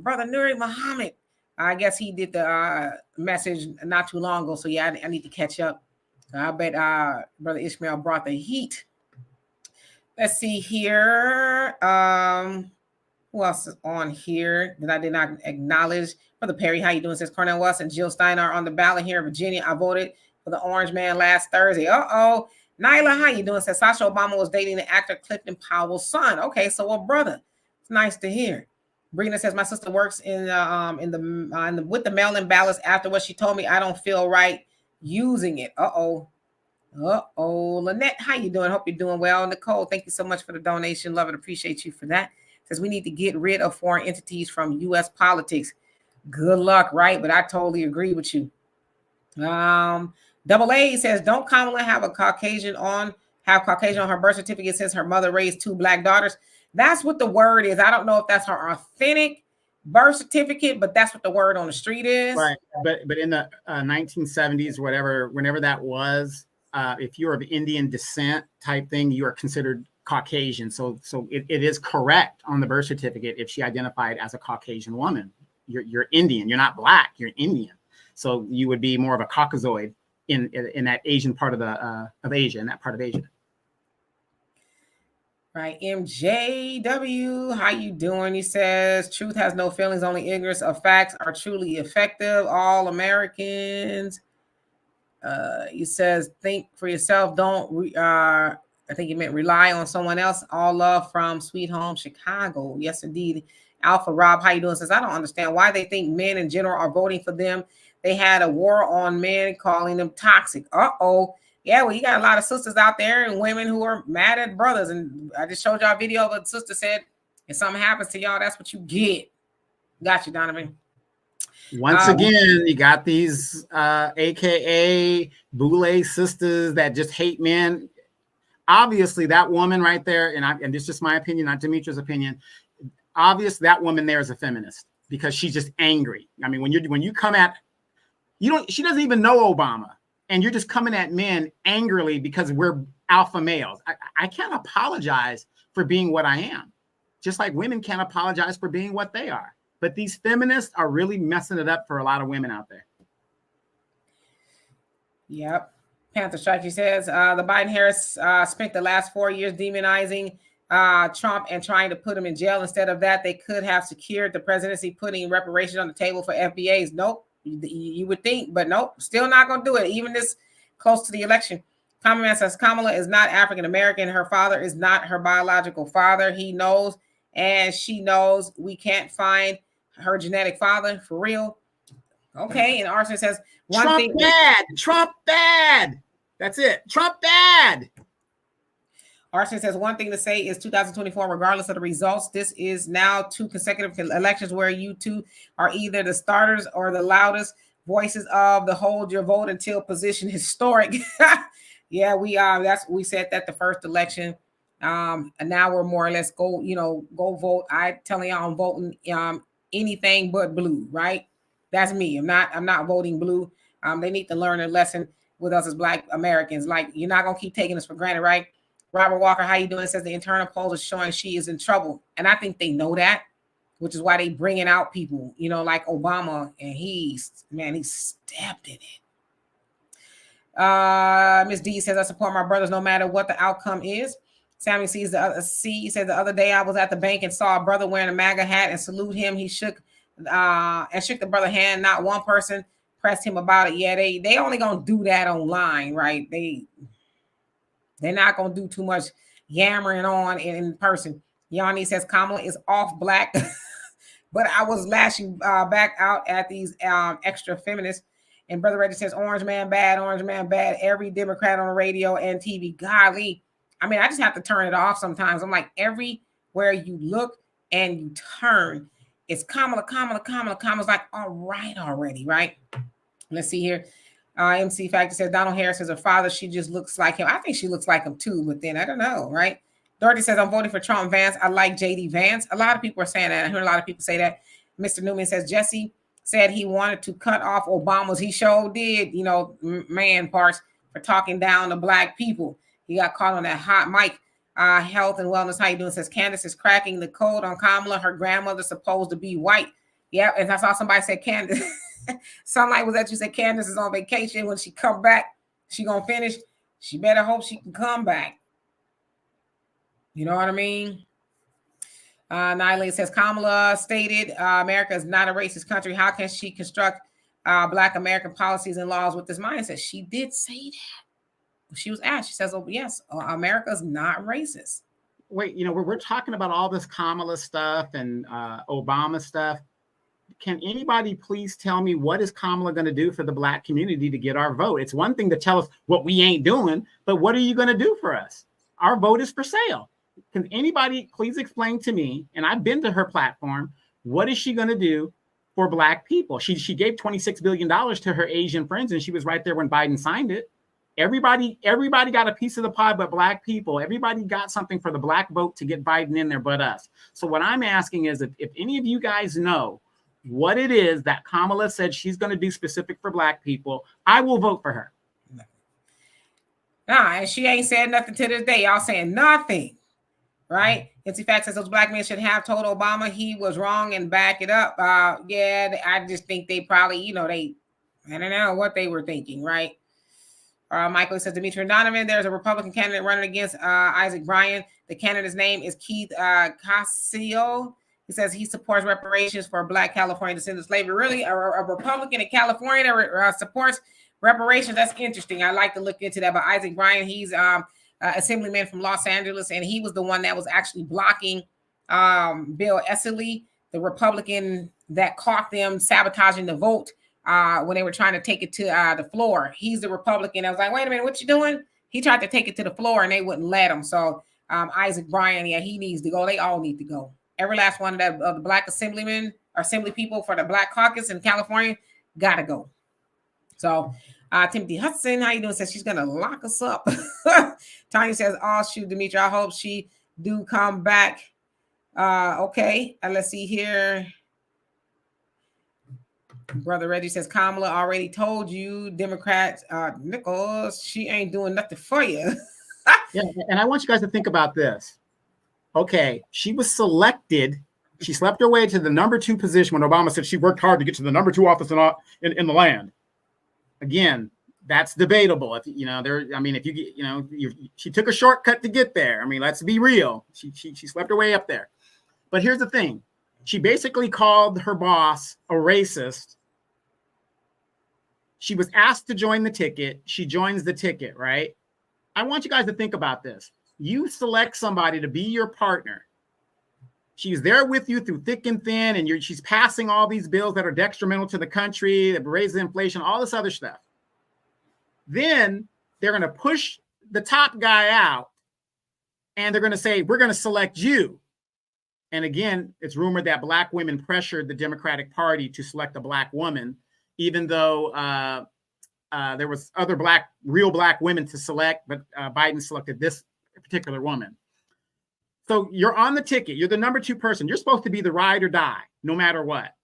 Brother Nuri Muhammad. I guess he did the message not too long ago. So, yeah, I need to catch up. I bet Brother Ishmael brought the heat. Let's see here. Who else is on here that I did not acknowledge? Brother Perry, how you doing? Says Cornel West and Jill Stein are on the ballot here in Virginia. I voted for the orange man last Thursday. Uh-oh. Nyla, how you doing? Says Sasha Obama was dating the actor Clifton Powell's son. Okay, so well, brother, it's nice to hear. Brina says my sister works with the mail-in ballots. After what she told me, I don't feel right using it. Uh-oh. Lynette, how you doing? Hope you're doing well. Nicole, thank you so much for the donation. Love it. Appreciate you for that. Says we need to get rid of foreign entities from U.S. politics. Good luck, right? But I totally agree with you. Double A says, don't Kamala have Caucasian on her birth certificate since her mother raised 2 Black daughters? That's what the word is. I don't know if that's her authentic birth certificate, but that's what the word on the street is. Right. But in the 1970s, whenever that was, if you're of Indian descent type thing, you are considered Caucasian. So it is correct on the birth certificate if she identified as a Caucasian woman. You're Indian. You're not Black. You're Indian. So you would be more of a Caucasoid in that Asian part of Asia, in that part of Asia. Right. MJW, how you doing? He says, truth has no feelings, only ignorance of facts are truly effective. All Americans. He says, think for yourself. Don't, I think he meant rely on someone else. All love from Sweet Home Chicago. Yes, indeed. Alpha Rob, how you doing? Says, I don't understand why they think men in general are voting for them. They had a war on men, calling them toxic. Uh-oh. Yeah, well, you got a lot of sisters out there and women who are mad at brothers. And I just showed y'all a video of a sister said, if something happens to y'all, that's what you get. Got you, Donovan. Once again, you got these AKA Boule sisters that just hate men. obviously that woman right there, and this is just my opinion, not Demetra's opinion. Obviously, that woman there is a feminist because she's just angry. I mean, when you come at, she doesn't even know Obama, and you're just coming at men angrily because we're alpha males. I can't apologize for being what I am, just like women can't apologize for being what they are. But these feminists are really messing it up for a lot of women out there. Yep. Panther Strike, he says, the Biden-Harris spent the last 4 years demonizing Trump and trying to put him in jail. Instead of that, they could have secured the presidency, putting reparations on the table for FBAs. Nope. You would think, but nope. Still not going to do it, even this close to the election. Common Man says, Kamala is not African-American. Her father is not her biological father. He knows, and she knows. We can't find her genetic father for real. Okay, and Arson says Trump bad. That's it. Trump bad. Arson says one thing to say is 2024, regardless of the results, this is now 2 consecutive elections where you two are either the starters or the loudest voices of the hold your vote until position historic. Yeah, we said that the first election. And now we're more or less go vote. I telling y'all I'm voting anything but blue, right? That's me. I'm not voting blue. They need to learn a lesson with us as Black Americans. Like, you're not gonna keep taking us for granted, right? Robert Walker, how you doing? It says the internal polls are showing she is in trouble, and I think they know that, which is why they bringing out people, like Obama, and he stepped in it. Miss D says I support my brothers no matter what the outcome is. Sammy says the other day I was at the bank and saw a brother wearing a MAGA hat and salute him. He shook the brother hand. Not one person pressed him about it. Yeah, they only gonna do that online, right? They're not gonna do too much yammering on in person. Yanni says Kamala is off black, but I was lashing back out at these extra feminists. And Brother Reggie says orange man bad. Every Democrat on the radio and TV. Golly, I mean, I just have to turn it off sometimes. I'm like, everywhere you look and you turn, it's Kamala. Kamala's like, all right already, right? Let's see here. MC Factor says Donald Harris is her father. She just looks like him. I think she looks like him too, but then I don't know, right? Dorothy says I'm voting for Trump Vance. I like JD Vance. A lot of people are saying that. I heard a lot of people say that. Mr. Newman says Jesse said he wanted to cut off Obama's. He sure did, man parts for talking down to Black people. He got caught on that hot mic. Health and wellness. How you doing? Says Candace is cracking the code on Kamala. Her grandmother's supposed to be white. Yeah, and I saw somebody say Candace. Sunlight was that you said Candace is on vacation. When she come back, she gonna finish. She better hope she can come back. You know what I mean? Nilay says Kamala stated America is not a racist country. How can she construct Black American policies and laws with this mindset? She did say that. She was asked. She says, "Oh yes, America is not racist." Wait, we're talking about all this Kamala stuff and Obama stuff. Can anybody please tell me what is Kamala going to do for the Black community to get our vote? It's one thing to tell us what we ain't doing, but what are you going to do for us? Our vote is for sale. Can anybody please explain to me, and I've been to her platform, what is she going to do for Black people? She gave $26 billion to her Asian friends, and she was right there when Biden signed it. Everybody got a piece of the pie but Black people. Everybody got something for the Black vote to get Biden in there but us. So what I'm asking is if any of you guys know what it is that Kamala said she's going to do specific for Black people, I will vote for her. And she ain't said nothing to this day. Y'all saying nothing, right? NC Fact says those Black men should have told Obama he was wrong and back it up. I just think they probably, I don't know what they were thinking, right? Michael says Demetra Donovan, there's a Republican candidate running against Isaac Bryan. The candidate's name is Keith Casio. He says he supports reparations for Black California descendants of slavery. Really, a Republican in California that supports reparations? That's interesting. I'd like to look into that. But Isaac Bryan, he's assemblyman from Los Angeles, and he was the one that was actually blocking Bill Esseley, the Republican that caught them sabotaging the vote when they were trying to take it to the floor. He's the Republican. I was like, wait a minute, what you doing? He tried to take it to the floor, and they wouldn't let him. So Isaac Bryan, yeah, he needs to go. They all need to go. Every last one of the Black assemblymen or assembly people for the Black caucus in California gotta go. So Timothy Hudson, how you doing? Says she's gonna lock us up. Tanya says, "Oh shoot, Demetri, I hope she do come back." Okay, let's see here. Brother Reggie says, Kamala already told you, Democrats, Nichols, she ain't doing nothing for you. Yeah, and I want you guys to think about this. Okay, she was selected. She slept her way to the number 2 position when Obama said she worked hard to get to the number 2 office in the land. Again, that's debatable. If you know, there, I mean, if you get, you know, she took a shortcut to get there. I mean, let's be real. She slept her way up there. But here's the thing: she basically called her boss a racist. She was asked to join the ticket. She joins the ticket, right? I want you guys to think about this. You select somebody to be your partner. She's there with you through thick and thin, and she's passing all these bills that are detrimental to the country, that raise inflation, all this other stuff. Then they're going to push the top guy out, and they're going to say, we're going to select you. And again, it's rumored that Black women pressured the Democratic Party to select a Black woman, even though there was other real Black women to select, but Biden selected this particular woman. So you're on the ticket. You're the number 2 person. You're supposed to be the ride or die, no matter what.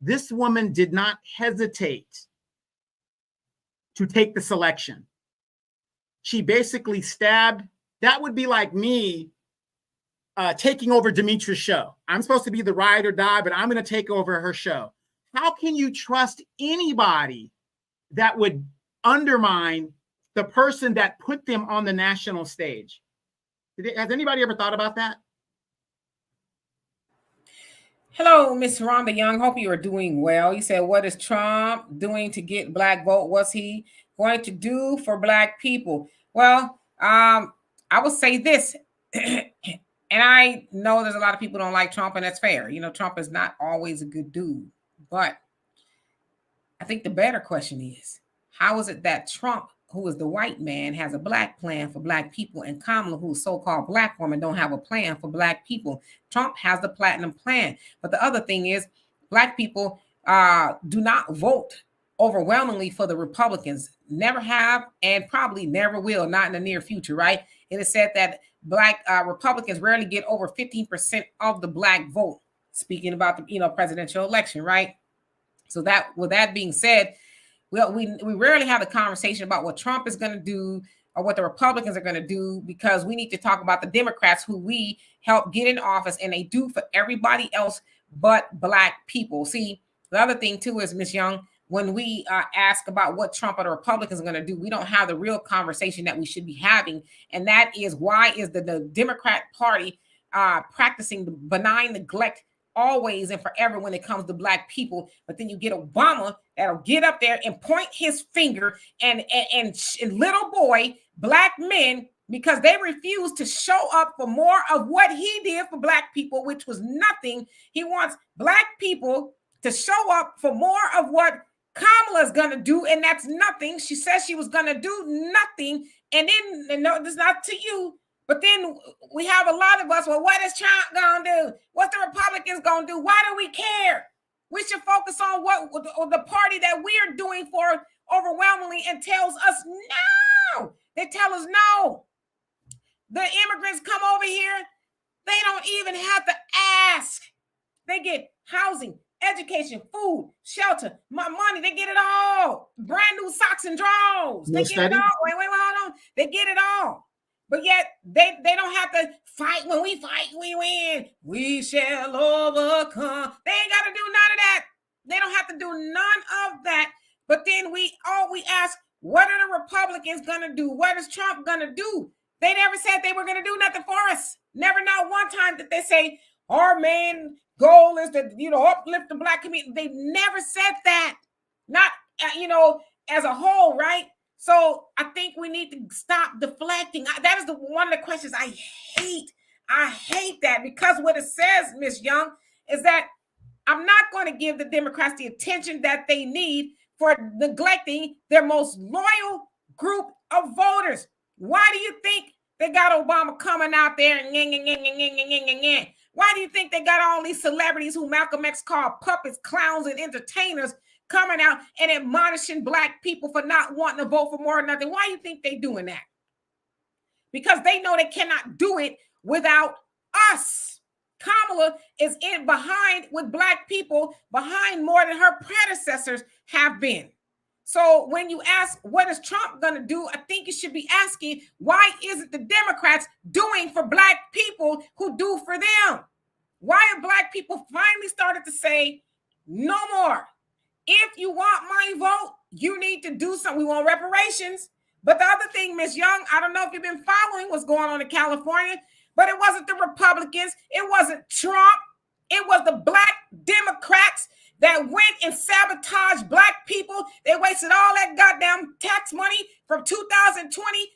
This woman did not hesitate to take the selection. She basically stabbed. That would be like me taking over Demetri's show. I'm supposed to be the ride or die, but I'm going to take over her show. How can you trust anybody that would undermine the person that put them on the national stage? Has anybody ever thought about that? Hello, Miss Rhonda Young. Hope you are doing well. You said, what is Trump doing to get Black vote? What's he going to do for Black people? Well, I will say this, and I know there's a lot of people who don't like Trump, and that's fair. You know, Trump is not always a good dude, but I think the better question is, how is it that Trump, who is the white man, has a Black plan for Black people, and Kamala, who's so-called Black woman, don't have a plan for Black people? Trump has the platinum plan. But the other thing is, Black people do not vote overwhelmingly for the Republicans. Never have, and probably never will, not in the near future, right? It is said that Black Republicans rarely get over 15% of the Black vote, speaking about the presidential election, right? So that, with that being said, we rarely have a conversation about what Trump is going to do or what the Republicans are going to do, because we need to talk about the Democrats who we help get in office, and they do for everybody else but Black people. See, the other thing too is, Ms. Young, when we ask about what Trump or the Republicans are going to do, we don't have the real conversation that we should be having, and that is, why is the Democrat Party practicing the benign neglect always and forever when it comes to Black people? But then you get Obama that'll get up there and point his finger and little boy Black men, because they refuse to show up for more of what he did for Black people, which was nothing. He wants Black people to show up for more of what Kamala's gonna do, and that's nothing. She says she was gonna do nothing, and then, no, this is not to you, but then we have a lot of us, well, what is Trump going to do? What's the Republicans going to do? Why do we care? We should focus on what the party that we are doing for overwhelmingly, and tells us no. They tell us no. The immigrants come over here. They don't even have to ask. They get housing, education, food, shelter, money. They get it all. Brand new socks and drawers. They get it all. Wait, hold on. They get it all. But yet they don't have to fight. When we fight, we win. We shall overcome. They ain't got to do none of that. They don't have to do none of that. But then we ask, what are the Republicans going to do? What is Trump going to do? They never said they were going to do nothing for us. Never, not one time did they say our main goal is to, uplift the Black community. They never said that. Not, as a whole, right? So I think we need to stop deflecting. That is one of the questions I hate. I hate that, because what it says, Ms. Young, is that I'm not going to give the Democrats the attention that they need for neglecting their most loyal group of voters. Why do you think they got Obama coming out there? Why do you think they got all these celebrities who Malcolm X called puppets, clowns, and entertainers coming out and admonishing black people for not wanting to vote for more or nothing. Why do you think they doing that? Because they know they cannot do it without us. Kamala is in behind with black people, behind more than her predecessors have been. So when you ask, what is Trump going to do? I think you should be asking, why isn't the Democrats doing for black people who do for them? Why have black people finally started to say, no more? If you want my vote, you need to do something. We want reparations. But the other thing, Ms. Young, I don't know if you've been following what's going on in California, but it wasn't the Republicans. It wasn't Trump. It was the black Democrats that went and sabotaged black people. They wasted all that goddamn tax money from 2020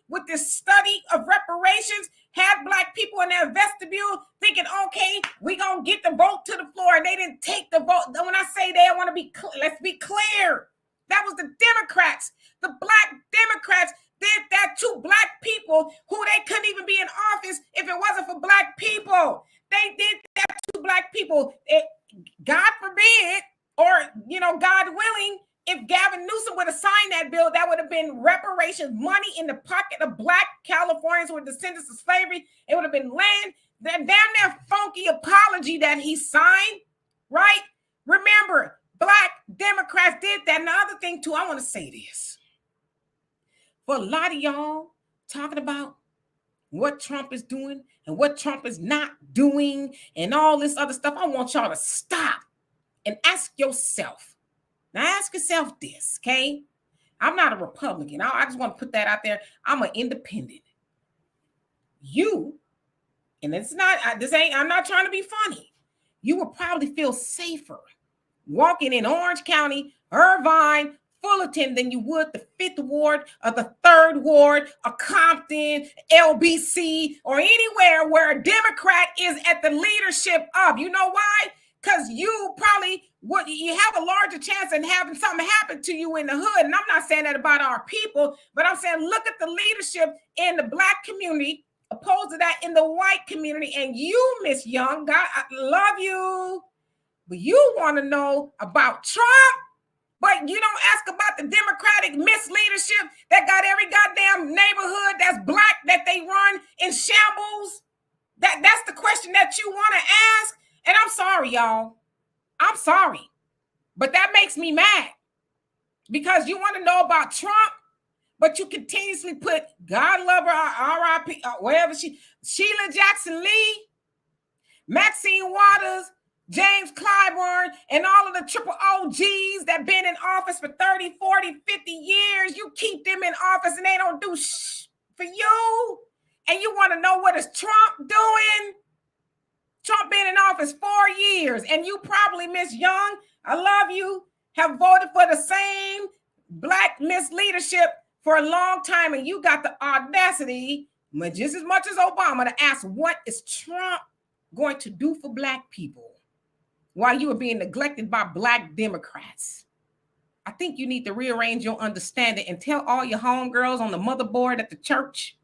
with this study of reparations, had black people in their vestibule thinking, okay, we're going to get the vote to the floor. And they didn't take the vote. When I say they, I want to be clear. Let's be clear. That was the Democrats. The black Democrats did that to black people who they couldn't even be in office if it wasn't for black people. They did that to black people. God forbid, or, God willing, if Gavin Newsom would have signed that bill, that would have been reparations, money in the pocket of black Californians who were descendants of slavery. It would have been land. That damn near funky apology that he signed, right? Remember, black Democrats did that. And the other thing, too, I want to say this. For a lot of y'all talking about what Trump is doing and what Trump is not doing and all this other stuff, I want y'all to stop and ask yourself. Now, ask yourself this, okay? I'm not a Republican. I just want to put that out there. I'm an independent. You, and I'm not trying to be funny. You would probably feel safer walking in Orange County, Irvine, Fullerton than you would the 5th Ward or the 3rd Ward or Compton, LBC, or anywhere where a Democrat is at the leadership of. You know why? Because you have a larger chance of having something happen to you in the hood. And I'm not saying that about our people, but I'm saying look at the leadership in the black community opposed to that in the white community. And you, Miss Young, God, I love you, but you want to know about Trump, but you don't ask about the Democratic misleadership that got every goddamn neighborhood that's black that they run in shambles. That's the question that you want to ask. And I'm sorry, y'all. I'm sorry. But that makes me mad because you want to know about Trump, but you continuously put God love her, R.I.P., wherever Sheila Jackson Lee, Maxine Waters, James Clyburn, and all of the triple OGs that been in office for 30, 40, 50 years. You keep them in office and they don't do for you. And you want to know what is Trump doing? Trump been in office 4 years, and you probably, Miss Young, I love you, have voted for the same black misleadership for a long time, and you got the audacity, just as much as Obama, to ask what is Trump going to do for black people while you are being neglected by black Democrats. I think you need to rearrange your understanding and tell all your homegirls on the motherboard at the church,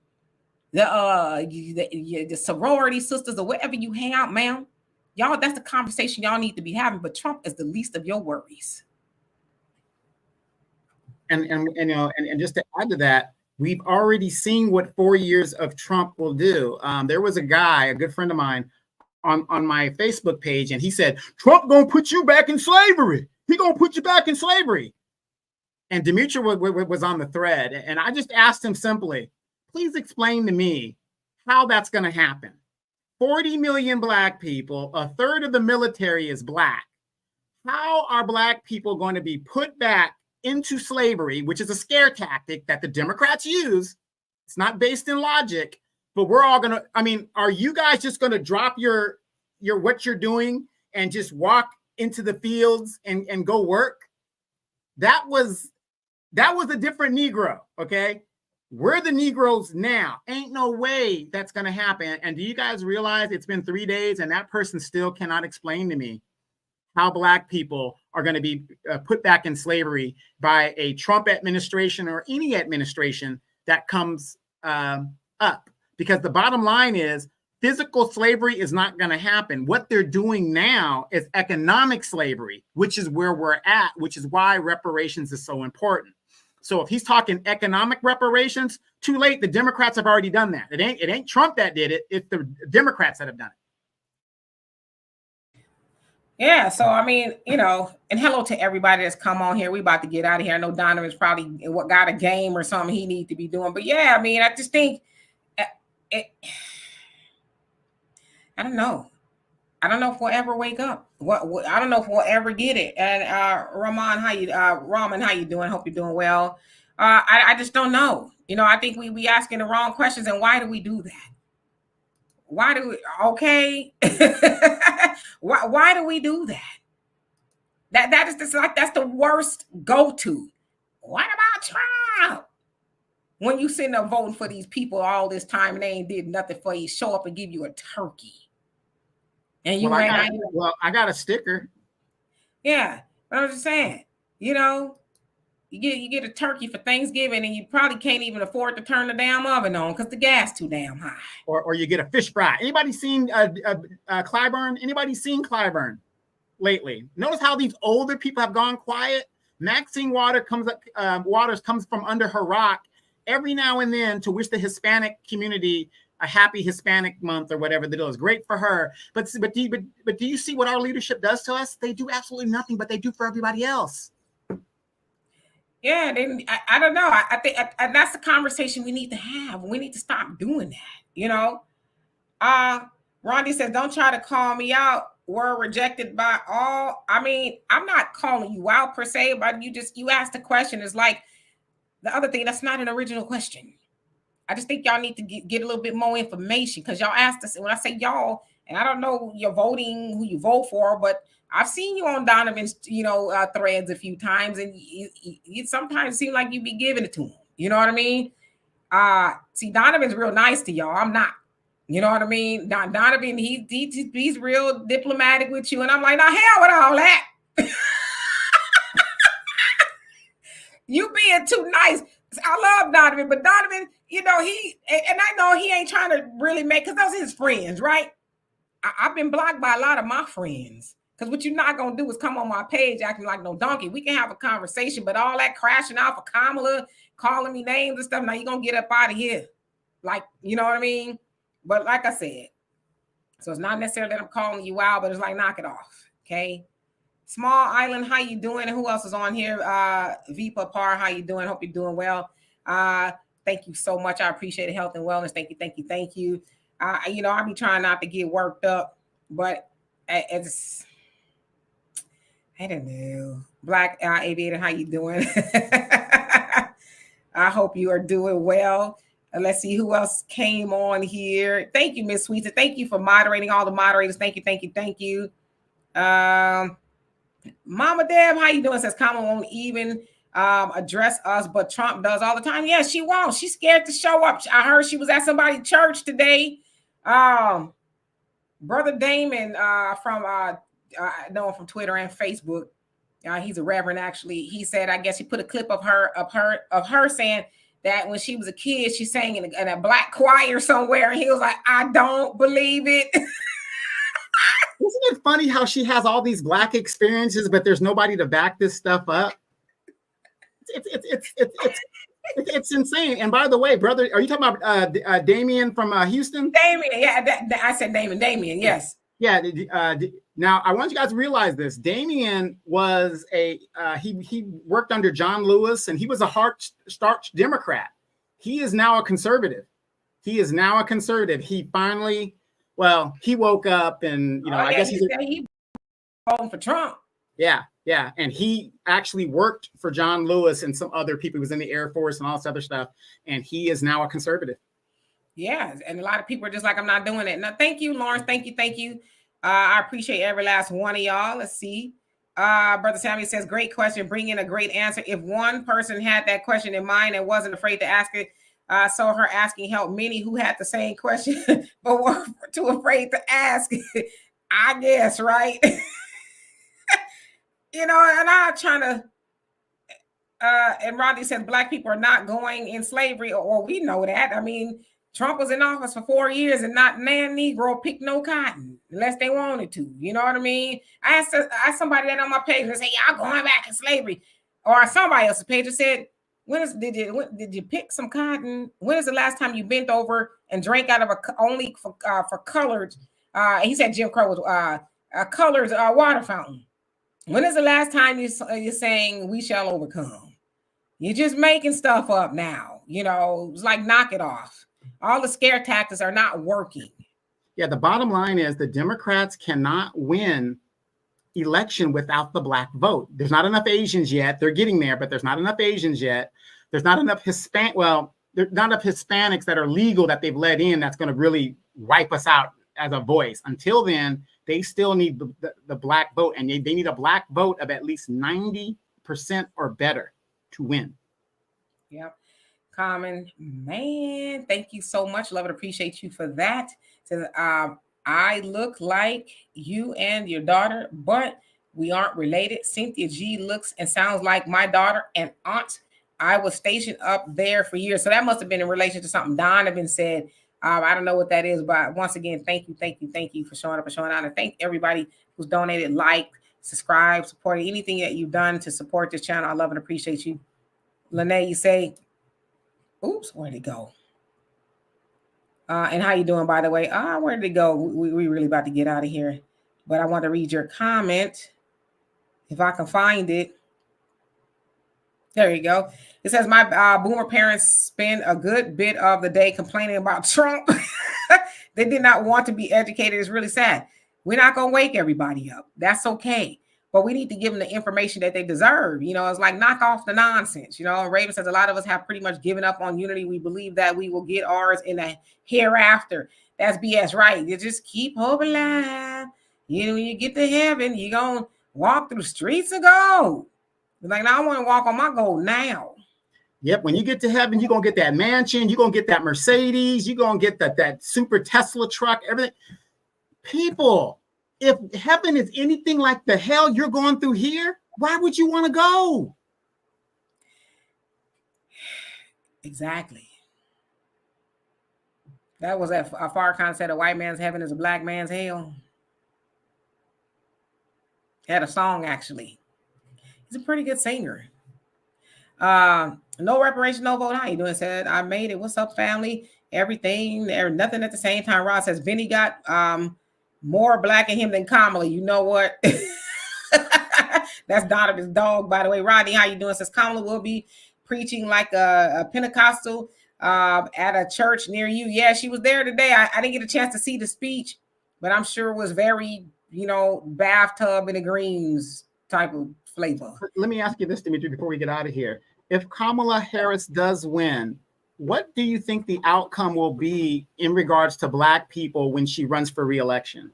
the sorority sisters or wherever you hang out, ma'am. Y'all, that's the conversation y'all need to be having. But Trump is the least of your worries. And just to add to that, we've already seen what 4 years of Trump will do. There was a guy, a good friend of mine, on my Facebook page, and he said, Trump gonna put you back in slavery. He gonna put you back in slavery. And Demetri was on the thread, and I just asked him simply, please explain to me how that's going to happen. 40 million black people, a third of the military is black. How are black people going to be put back into slavery, which is a scare tactic that the Democrats use? It's not based in logic, but we're all going to, are you guys just going to drop your what you're doing and just walk into the fields and go work? That was a different Negro, okay? We're the Negroes now. Ain't no way that's going to happen. And do you guys realize it's been 3 days and that person still cannot explain to me how black people are going to be put back in slavery by a Trump administration or any administration that comes up? Because the bottom line is Physical slavery is not going to happen. What they're doing now is economic slavery, which is where we're at, which is why reparations is so important. So if he's talking economic reparations, too late. The Democrats have already done that. It ain't Trump that did it. It's the Democrats that have done it. Yeah, so I mean, and hello to everybody that's come on here. We about to get out of here. I know Donovan's probably got a game or something he needs to be doing. But yeah, I mean, I just think I don't know. I don't know if we'll ever wake up. What I don't know if we'll ever get it. And Raman, how you doing? Hope you're doing well. I just don't know. I think we asking the wrong questions, and why do we do that? Why do we why do we do that? That is just like that's the worst go-to. What about Trump? When you sitting there voting for these people all this time and they ain't did nothing for you, show up and give you a turkey. And you I got a sticker. Yeah, but I'm just saying, you get a turkey for Thanksgiving and you probably can't even afford to turn the damn oven on because the gas too damn high. Or you get a fish fry. Anybody seen Clyburn? Anybody seen Clyburn lately? Notice how these older people have gone quiet. Maxine Waters comes from under her rock every now and then to wish the Hispanic community a happy Hispanic month or whatever that is. Great for her. But do you see what our leadership does to us? They do absolutely nothing, but they do for everybody else. Yeah, I don't know. I think that's the conversation we need to have. We need to stop doing that. Rondi says, don't try to call me out. We're rejected by all. I mean, I'm not calling you out per se, but you asked the question. It's like the other thing, that's not an original question. I just think y'all need to get a little bit more information because y'all asked us. When I say y'all, and I don't know you're voting, who you vote for, but I've seen you on Donovan's, threads a few times, and you sometimes seem like you be giving it to him. You know what I mean? See, Donovan's real nice to y'all. I'm not. You know what I mean? Donovan, he's real diplomatic with you, and I'm like, now hell with all that. You being too nice. I love Donovan, but Donovan, and I know he ain't trying to really make, because those are his friends, right? I've been blocked by a lot of my friends. Because what you're not going to do is come on my page acting like no donkey. We can have a conversation, but all that crashing out for Kamala, calling me names and stuff, now you're going to get up out of here. Like, you know what I mean? But like I said, so it's not necessarily that I'm calling you out, but it's like, knock it off, okay? Small Island, how you doing? And who else is on here? Vipa Par, how you doing? Hope you're doing well. Thank you so much. I appreciate it. Health and wellness. Thank you. I be trying not to get worked up, but it's, I don't know. Black Aviator, how you doing? I hope you are doing well. Let's see who else came on here. Thank you, Miss Sweets. Thank you for moderating all the moderators. Thank you. Mama Deb, how you doing? Says Kamala won't even address us, but Trump does all the time. Yeah, she won't. She's scared to show up. I heard she was at somebody's church today. Brother Damon from I know him from Twitter and Facebook. He's a reverend, actually. He said, I guess he put a clip of her saying that when she was a kid, she sang in a black choir somewhere, and he was like, I don't believe it. Isn't it funny how she has all these black experiences, but there's nobody to back this stuff up? It's insane. And by the way, brother, are you talking about Damien from Houston? Damien, yeah, I said Damien, yes. Yeah. Now I want you guys to realize this. Damien was he worked under John Lewis, and he was a hard-starched Democrat. He is now a conservative. He finally, he woke up, and I guess he's voting for Trump. Yeah. And he actually worked for John Lewis and some other people. He was in the Air Force and all this other stuff. And he is now a conservative. Yeah. And a lot of people are just like, I'm not doing it. Now, thank you, Lawrence. Thank you. I appreciate every last one of y'all. Let's see. Brother Sammy says, great question. Bring in a great answer. If one person had that question in mind and wasn't afraid to ask it, so her asking helped many who had the same question, but were too afraid to ask. I guess, right? And I'm trying to, and Rodney says, Black people are not going in slavery, or we know that. I mean, Trump was in office for 4 years and not man Negro picked no cotton unless they wanted to. You know what I mean? I asked somebody that on my page and say, y'all going back in slavery. Or somebody else's page that said, did you pick some cotton? When is the last time you bent over and drank out of only for colored? He said Jim Crow was a colored water fountain. When is the last time you're saying we shall overcome? You're just making stuff up now. You know, it's like knock it off. All the scare tactics are not working. Yeah, the bottom line is the Democrats cannot win election without the black vote. There's not enough Asians yet. They're getting there, but there's not enough Asians yet. There's not enough there's not enough Hispanics that are legal that they've let in that's going to really wipe us out as a voice. Until then, they still need the black vote, and they need a black vote of at least 90% or better to win. Yep. Common man, thank you so much. Love and appreciate you for that. So, I look like you and your daughter, but we aren't related. Cynthia G looks and sounds like my daughter and aunt. I was stationed up there for years. So that must have been in relation to something Donovan said. I don't know what that is, but once again, thank you for showing up and showing out. And thank everybody who's donated, like, subscribe, supported, anything that you've done to support this channel. I love and appreciate you. Lene, you say, oops, where'd it go? And how you doing, by the way? Where did it go? We really about to get out of here. But I want to read your comment. If I can find it. There you go. It says, my boomer parents spend a good bit of the day complaining about Trump. They did not want to be educated. It's really sad. We're not going to wake everybody up. That's okay. But we need to give them the information that they deserve. You know, it's like knock off the nonsense. You know, Raven says a lot of us have pretty much given up on unity. We believe that we will get ours in the hereafter. That's BS, right? You just keep hope alive. You know, when you get to heaven, you're going to walk through the streets of gold. Like, now I want to walk on my gold now. Yep. When you get to heaven, you're going to get that mansion. You're going to get that Mercedes. You're going to get that super Tesla truck, everything. People, if heaven is anything like the hell you're going through here, why would you want to go? Exactly. That was that Farrakhan said a white man's heaven is a black man's hell. He had a song, actually. He's a pretty good singer. No reparation, no vote. How you doing? Said, I made it. What's up, family? Everything, nothing at the same time. Ross says, Vinny got more black in him than Kamala. You know what? That's Donovan's dog, by the way. Rodney, how you doing? Says Kamala will be preaching like a Pentecostal at a church near you. Yeah, she was there today. I didn't get a chance to see the speech, but I'm sure it was very, you know, bathtub in the greens type of flavor. Let me ask you this, Dimitri, before we get out of here. If Kamala Harris does win, what do you think the outcome will be in regards to black people when she runs for re-election?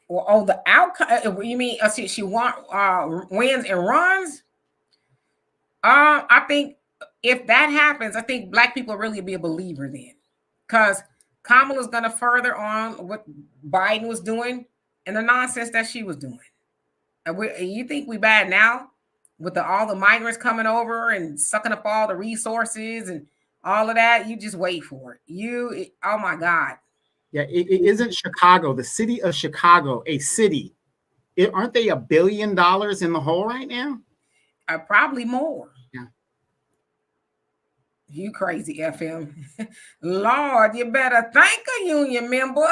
Well, the outcome, you mean she wins and runs? I think if that happens, I think black people really be a believer then. Because Kamala's going to further on what Biden was doing and the nonsense that she was doing. You think we bad now with all the migrants coming over and sucking up all the resources and all of that? You just wait for it. Oh my God. Yeah, it isn't Chicago, the city of Chicago, a city. Aren't they $1 billion in the hole right now? Probably more. Yeah. You crazy, FM. Lord, you better thank a union member.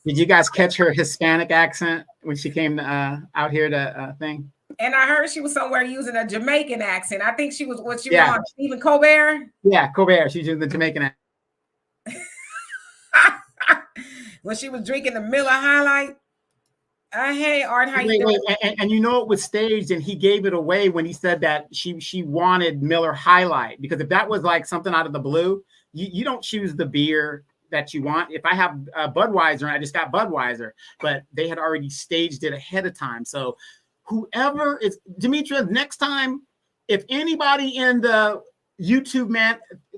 Did you guys catch her Hispanic accent when she came out here to thing? And I heard she was somewhere using a Jamaican accent. I think she was was on Stephen Colbert. Yeah, Colbert. She's using the Jamaican accent. When she was drinking the Miller High Life. Hey, Art, how you doing? And you know it was staged, and he gave it away when he said that she wanted Miller High Life, because if that was like something out of the blue, you don't choose the beer that you want. If I have Budweiser and I just got Budweiser, but they had already staged it ahead of time. So whoever is, Demetra, next time, if anybody in the YouTube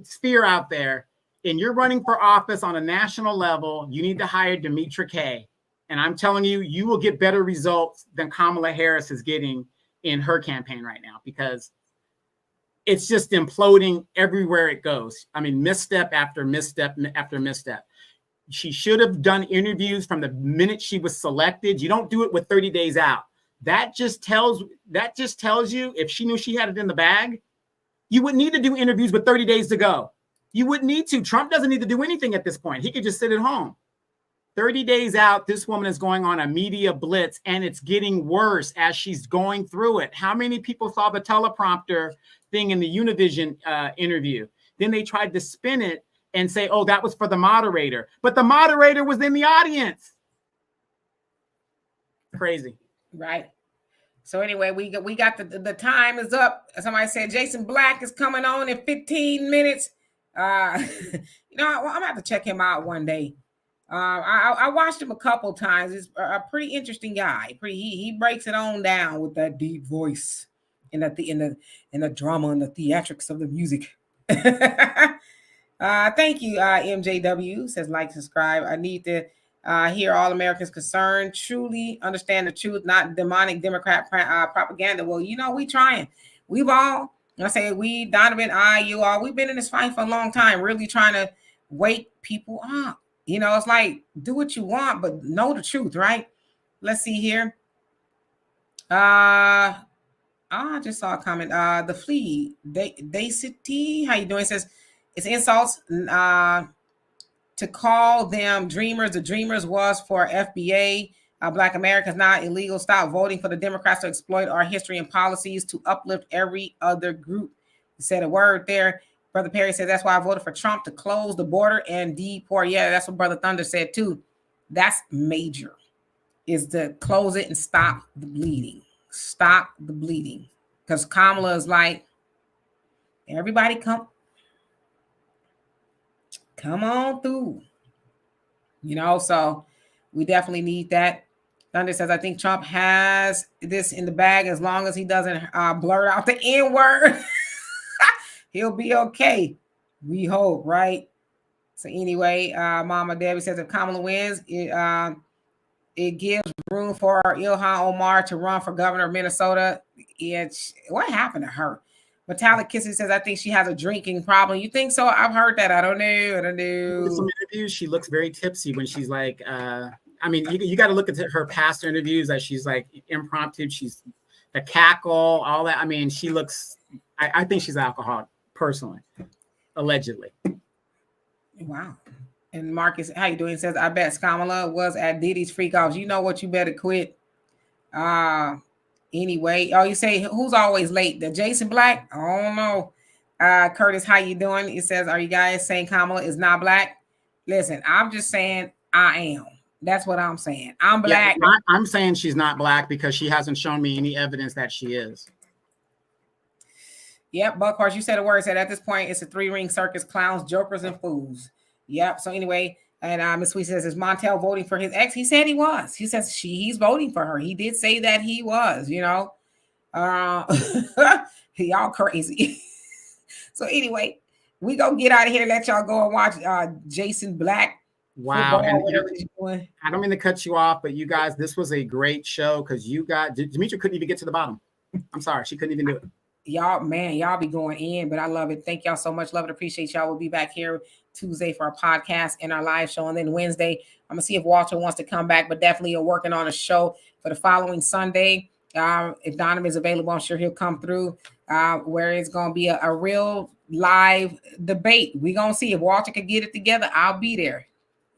sphere out there and you're running for office on a national level, you need to hire Demetra K. And I'm telling you, you will get better results than Kamala Harris is getting in her campaign right now, because it's just imploding everywhere it goes. I mean, misstep after misstep after misstep. She should have done interviews from the minute she was selected. You don't do it with 30 days out. That just tells you if she knew she had it in the bag, you wouldn't need to do interviews with 30 days to go. You wouldn't need to. Trump doesn't need to do anything at this point. He could just sit at home. 30 days out, this woman is going on a media blitz, and it's getting worse as she's going through it. How many people saw the teleprompter thing in the Univision interview? Then they tried to spin it and say, oh, that was for the moderator. But the moderator was in the audience. Crazy. Right. So anyway, we got the time is up. Somebody said Jason Black is coming on in 15 minutes. I'm gonna have to check him out one day. I watched him a couple times. He's a pretty interesting guy. He breaks it on down with that deep voice and the drama and the theatrics of the music. Thank you, MJW says like, subscribe. I need to hear all Americans concerned, truly understand the truth, not demonic Democrat propaganda. Well, we trying. We've all, I say we, Donovan, you all, we've been in this fight for a long time, really trying to wake people up. It's like, do what you want, but know the truth, right? Let's see here. I just saw a comment. The Flea, City, how you doing? It says, it's insults to call them dreamers. The dreamers was for FBA. Black Americans, not illegal. Stop voting for the Democrats to exploit our history and policies to uplift every other group. He said a word there. Brother Perry said, that's why I voted for Trump, to close the border and deport. Yeah, that's what Brother Thunder said too. That's major, is to close it and stop the bleeding. Stop the bleeding. Because Kamala is like, everybody come on through. So we definitely need that. Thunder says, I think Trump has this in the bag as long as he doesn't blurt out the N-word. He'll be okay. We hope, right? So anyway, Mama Debbie says if Kamala wins, it gives room for Ilhan Omar to run for governor of Minnesota. What happened to her? Metallic Kisses says, I think she has a drinking problem. You think so? I've heard that. I don't know. In some interviews, she looks very tipsy when she's like, you got to look at her past interviews that she's like impromptu. She's the cackle, all that. I mean, she looks, I think she's alcoholic. Personally, allegedly. Wow. And Marcus, how you doing? He says, I bet Kamala was at Diddy's freak offs. You know what? You better quit. Anyway, you say who's always late? The Jason Black? I don't know. Curtis, how you doing? It says, are you guys saying Kamala is not black? Listen, I'm just saying I am. That's what I'm saying. I'm black. Yeah, I'm saying she's not black because she hasn't shown me any evidence that she is. Yep, Buckhorse, you said a word. Said at this point, it's a three-ring circus, clowns, jokers, and fools. Yep. So anyway, and Miss Sweet says, is Montel voting for his ex? He said he was. He says he's voting for her. He did say that he was. Y'all crazy. So anyway, we go get out of here. Let y'all go and watch Jason Black. Wow. And I don't mean to cut you off, but you guys, this was a great show because Demetria couldn't even get to the bottom. I'm sorry, she couldn't even do it. Y'all be going in, but I love it. Thank y'all so much. Love it. Appreciate y'all. We'll be back here Tuesday for our podcast and our live show. And then Wednesday, I'm going to see if Walter wants to come back, but definitely are working on a show for the following Sunday. If Donovan is available, I'm sure he'll come through where it's going to be a real live debate. We're going to see if Walter can get it together. I'll be there.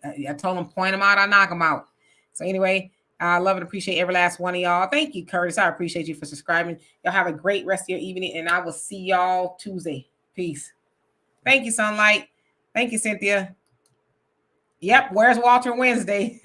I told him, point him out. I knock him out. So anyway, I love and appreciate every last one of y'all. Thank you, Curtis. I appreciate you for subscribing. Y'all have a great rest of your evening, and I will see y'all Tuesday. Peace. Thank you, Sunlight. Thank you, Cynthia. Yep, where's Walter Wednesday?